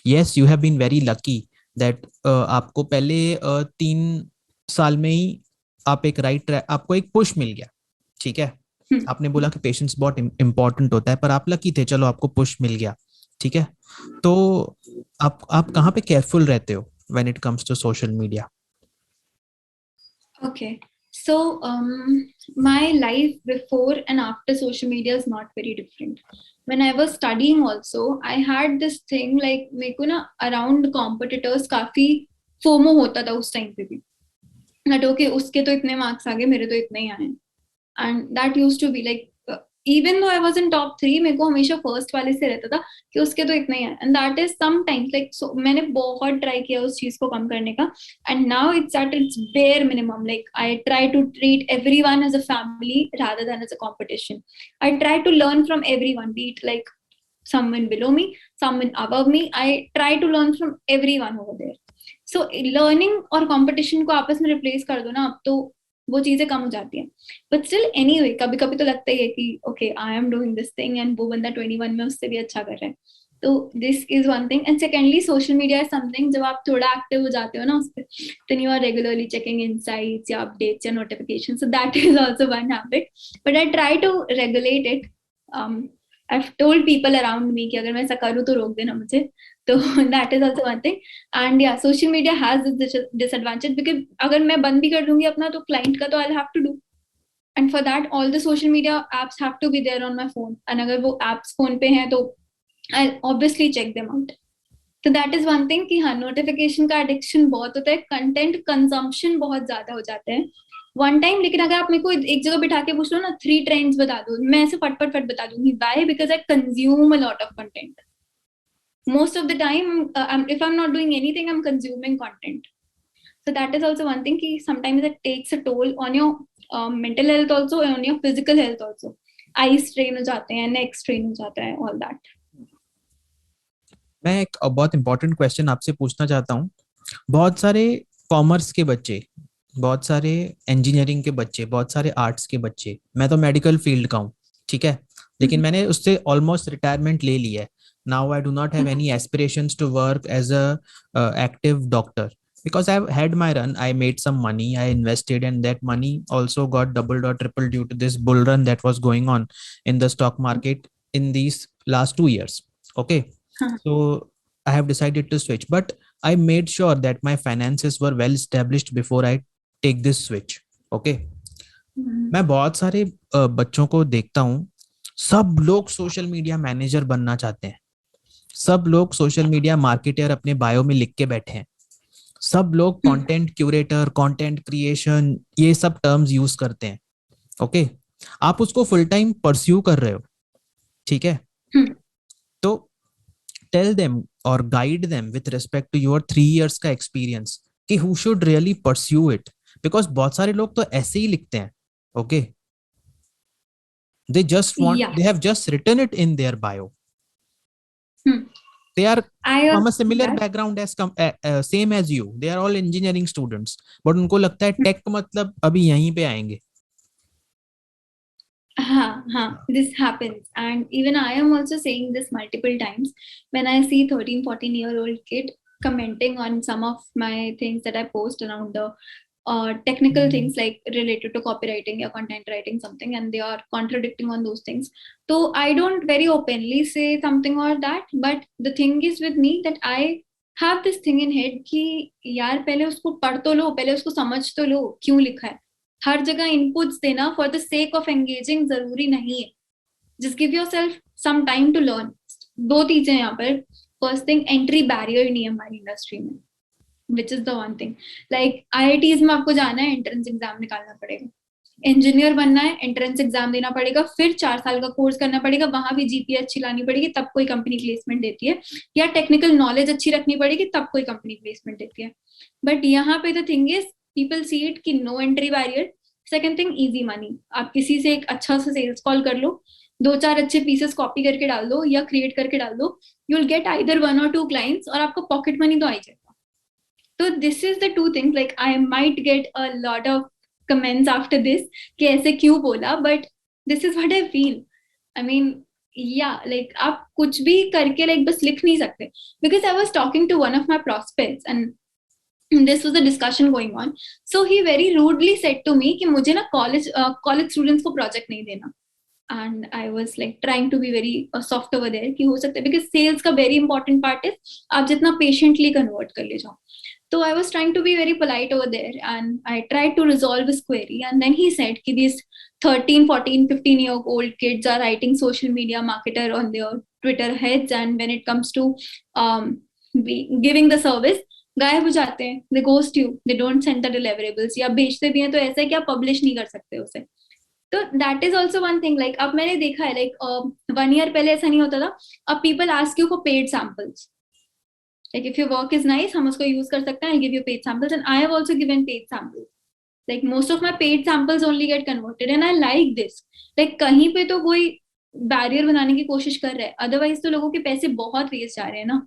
Yes, you have been very lucky that आपको पहले 3 साल में ही आप एक आपको एक push मिल गया. ठीक है, आपने बोला कि पेशेंस बहुत इंपॉर्टेंट होता है, पर आप लकी थे, चलो आपको पुश मिल गया. ठीक है, तो आप कहाँ पे केयरफुल रहते हो when it comes to social media? Okay, so my life before and after social media is not very different. When I was studying also, I had this thing like मेरे को ना around competitors काफी FOMO होता था उस time पे भी. That okay, उसके तो इतने मार्क्स आ गए, मेरे तो इतने ही आए. And that used to be like, even though I was in top 3, मेरे को हमेशा फर्स्ट वाले से रहता था कि उसके तो इतना ही है. And that is sometimes like, so मैंने बहुत ट्राई किया उस चीज को कम करने का. And now it's at its bare minimum. Like I try to treat everyone as a family rather than as a competition. I try to learn from everyone, be it like someone below me, someone above me. I try to learn from everyone over there. So learning और competition को आपस में replace कर दो ना, अब तो वो चीजें कम हो जाती है. बट स्टिल एनीवे कभी कभी तो लगता ही है कि okay I am doing this thing and वो बंदा 21 में उससे भी अच्छा कर रहा है. तो this is one thing. And secondly social media is something, जब आप थोड़ा एक्टिव हो जाते हो ना उस पर, then you are regularly checking insights या अपडेट्स या notification. So that is also one habit, but I try to regulate it. I've told people around me कि अगर मैं ऐसा करूँ तो रोक देना मुझे. तो that is also one thing. And yeah, social media has this disadvantage, because अगर मैं बंद भी कर दूंगी अपना तो client का तो I'll have to do. And for that, all the social media apps have to be there on my phone. And अगर वो apps phone पे हैं तो I'll obviously check them out. So that is one thing कि हाँ, notification का addiction बहुत होता है, content consumption बहुत ज्यादा हो जाता है वन टाइम. लेकिन अगर आप मेरे को एक जगह बिठा के पूछ लो ना 3 ट्रेंड्स बता दो, मैं ऐसे फट बता दूंगी. Why? Because I consume a lot of content. Most of the time, if I'm not doing anything, I'm consuming content. So that is also one thing कि sometimes it takes a toll on your mental health also, and on your physical health also. Eyes strain हो जाते हैं, neck strain हो जाता है, all that. मैं एक बहुत इंपॉर्टेंट क्वेश्चन आपसे पूछना चाहता हूँ. बहुत सारे कॉमर्स के बच्चे, बहुत सारे इंजीनियरिंग के बच्चे, बहुत सारे आर्ट्स के बच्चे, मैं तो मेडिकल फील्ड का हूँ, ठीक है, लेकिन मैंने उससे ऑलमोस्ट रिटायरमेंट ले लिया है. Now I do not have any aspirations to work as a active doctor, because I've had my run. I made some money, I invested, and that money also got doubled or tripled due to this bull run that was going on in the stock market in these last 2 years. Okay. So I have decided to switch, but I made sure that my finances were well established before I take this switch. Okay. मैं बहुत सारे बच्चों को देखता हूँ, सब लोग social media manager बनना चाहते हैं, सब लोग सोशल मीडिया मार्केटर अपने बायो में लिख के बैठे हैं. सब लोग कंटेंट क्यूरेटर, कंटेंट क्रिएशन, ये सब टर्म्स यूज करते हैं. ओके, आप उसको फुल टाइम परस्यू कर रहे हो, ठीक है, तो टेल देम और guide them with respect to your 3 years का एक्सपीरियंस कि who should really pursue it. Because बहुत सारे लोग तो ऐसे ही लिखते हैं. Okay, they have just written it in their bio. They are from a similar background as same as you. They are all engineering students, but उनको लगता है टेक मतलब अभी यहीं पे आएंगे. This happens, and even I am also saying this multiple times when I see 13-14-year-old kid commenting on some of my things that I post around the technical things like related to copywriting or content writing something, and they are contradicting on those things. So I don't very openly say something or that, but the thing is with me that I have this thing in head कि यार पहले उसको पढ़ तो लो, पहले उसको समझ तो लो क्यों लिखा है. हर जगह इनपुट्स देना for the sake of engaging जरूरी नहीं है. Just give yourself some time to learn. दो चीजें यहाँ पर. फर्स्ट थिंग, एंट्री बैरियर नहीं है हमारी इंडस्ट्री में, which is the one thing. Like IITs में आपको जाना है, एंट्रेंस एग्जाम निकालना पड़ेगा. इंजीनियर बनना है, एंट्रेंस एग्जाम देना पड़ेगा, फिर 4 साल का कोर्स करना पड़ेगा, वहां भी जीपीए अच्छी लानी पड़ेगी, तब कोई कंपनी प्लेसमेंट देती है. या टेक्निकल नॉलेज अच्छी रखनी पड़ेगी, तब कोई कंपनी प्लेसमेंट देती है. बट यहाँ पे the thing is people see it कि no entry barrier. Second thing, easy money. आप किसी से एक अच्छा सा सेल्स कॉल कर लो, 2-4 अच्छे पीसेस कॉपी करके डाल दो या क्रिएट करके डाल दो, you will get either 1 or 2 clients और आपको पॉकेट मनी तो आ ही जाएगा. तो this is the 2 things. Like I might get a lot of comments after this कि ऐसे क्यों बोला, but this is what I feel. I mean like आप कुछ भी करके लाइक बस लिख नहीं सकते. Because I was talking to one of my prospects and this was a discussion going on. So he very rudely said to me कि मुझे ना college students को project नहीं देना. And I was like trying to be very soft over there कि हो सकता है, because sales का very important part is आप जितना patiently convert कर ले जाओ. So I was trying to be very polite over there and I tried to resolve his query. And then he said कि these 13, 14, 15-year-old kids are writing social media marketer on their Twitter heads, and when it comes to giving the service, गायब हो जाते हैं. they ghost you, they don't send the deliverables, या बेचते भी हैं तो ऐसा है कि आप पब्लिश नहीं कर सकते उसे. तो that is also one thing. Like अब मैंने देखा है लाइक 1 year पहले ऐसा नहीं होता था. अब people ask you for paid samples. Like if your work is nice, हम उसको यूज कर सकते हैं. I give you paid samples and I have also given paid samples. Like most of my paid samples only get converted and I like this. Like कहीं पे तो कोई barrier बनाने की कोशिश कर रहा है, अदरवाइज तो लोगों के पैसे बहुत वेस्ट जा रहे हैं ना.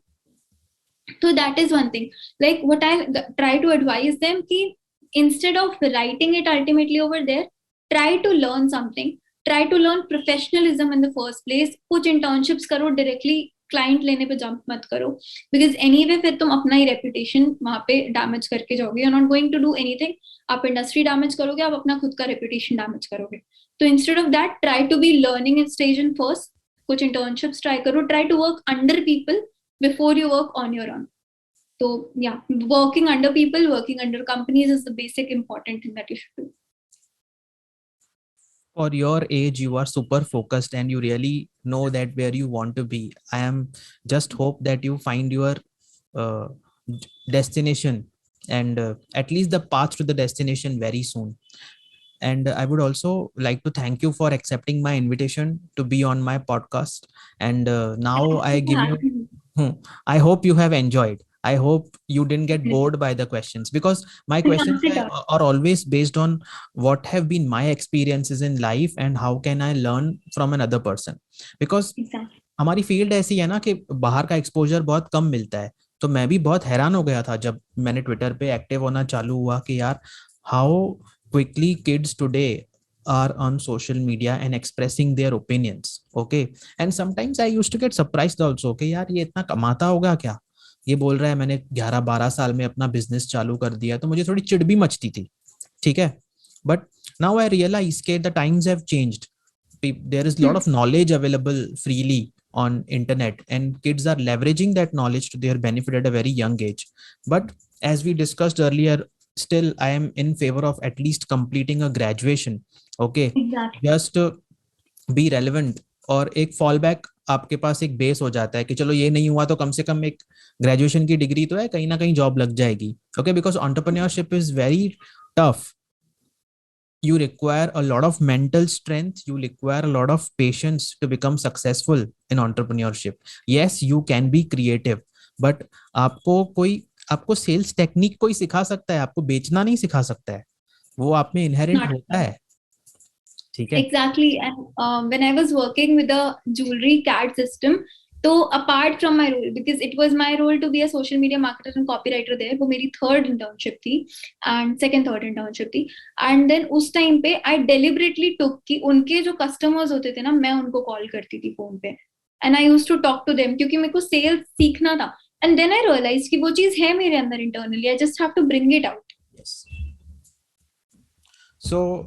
So that is one thing. Like what I try to advise them ki instead of writing it ultimately over there, try to learn something. Try to learn professionalism in the first place. कुछ internships करो, directly client लेने पे jump मत करो. Because anyway फिर तुम अपना ही reputation वहाँ पे damage करके जाओगे. You're not going to do anything. आप industry damage करोगे, आप अपना खुद का reputation damage करोगे. So instead of that, try to be learning stage in first. कुछ internships try करो. Try to work under people before you work on your own. So yeah, working under people, working under companies is the basic important thing that you should do. For your age, you are super focused and you really know that where you want to be. I am just hope that you find your uh, destination and at least the path to the destination very soon. And I would also like to thank you for accepting my invitation to be on my podcast. And now I give you I hope you have enjoyed. I hope you didn't get bored by the questions, because my questions are always based on what have been my experiences in life and how can I learn from another person. Because हमारी field ऐसी है ना कि बाहर का exposure बहुत कम मिलता है. तो मैं भी बहुत हैरान हो गया था जब मैंने ट्विटर पे एक्टिव होना चालू हुआ कि यार how quickly kids today are on social media and expressing their opinions. Okay, and sometimes I used to get surprised also कि यार ये इतना कमाता होगा क्या. ये बोल रहा है मैंने 11-12 साल में अपना बिजनेस चालू कर दिया. तो मुझे थोड़ी चिढ़ भी मचती थी, ठीक है. बट नाउ आई रियलाइज के the times have changed. there is a lot of knowledge available freely on internet and kids are leveraging that knowledge to their benefit at a very young age. But as we discussed earlier, still I am in favor of at least completing a graduation. Okay, exactly. Just be relevant. और एक fallback आपके पास एक base हो जाता है कि चलो ये नहीं हुआ तो कम से कम एक ग्रेजुएशन की डिग्री तो है, कहीं ना कहीं जॉब लग जाएगी. Okay, because entrepreneurship is very tough. You require a lot of mental strength, you require a lot of patience to become successful in entrepreneurship. Yes, you can be creative, but आपको sales technique कोई सिखा सकता है, आपको बेचना नहीं सिखा सकता है. वो आप में इनहेरेंट Not होता है. ठीक है. exactly. And when I was working with the jewelry CAD system, so apart from my role, because it was my role to be a social media marketer and copywriter there, वो मेरी third internship थी and third internship थी. And then उस time पे I deliberately took कि उनके जो customers होते थे ना, मैं उनको call करती थी phone पे, and I used to talk to them क्योंकि मेरे को sales सीखना था. And then I realized कि वो चीज है मेरे अंदर internally, I just have to bring it out. Yes. So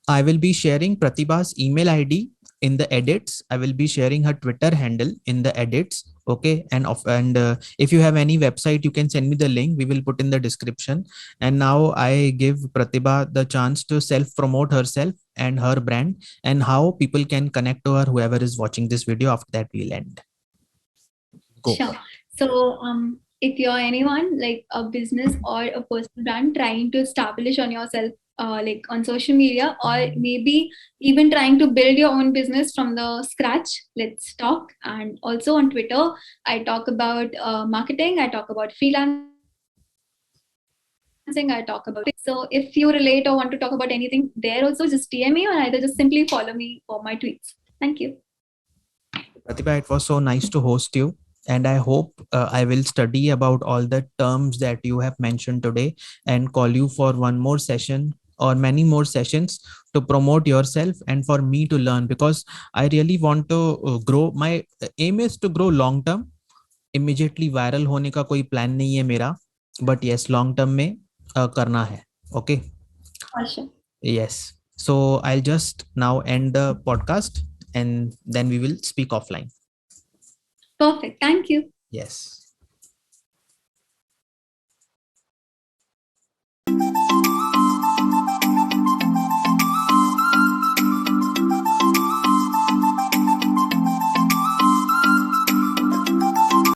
I will be sharing Pratibha's email ID in the edits. I will be sharing her Twitter handle in the edits. Okay, and if you have any website, you can send me the link. We will put in the description. And now I give Pratibha the chance to self promote herself and her brand, and how people can connect to her. Whoever is watching this video, after that we'll end. Go. Sure. So, if you're anyone like a business or a personal brand trying to establish on yourself, like on social media, or maybe even trying to build your own business from the scratch, let's talk. And also on Twitter, I talk about marketing, I talk about freelancing, I talk about it. So, if you relate or want to talk about anything there, also just DM me or either just simply follow me for my tweets. Thank you. Pratibha, it was so nice to host you. And I hope I will study about all the terms that you have mentioned today and call you for one more session or many more sessions to promote yourself and for me to learn, because I really want to grow. My aim is to grow long term. Immediately viral होने का कोई plan नहीं है मेरा, but yes, long term में करना है. Okay. Awesome. Yes. So I'll just now end the podcast and then we will speak offline. Perfect. Thank you. Yes.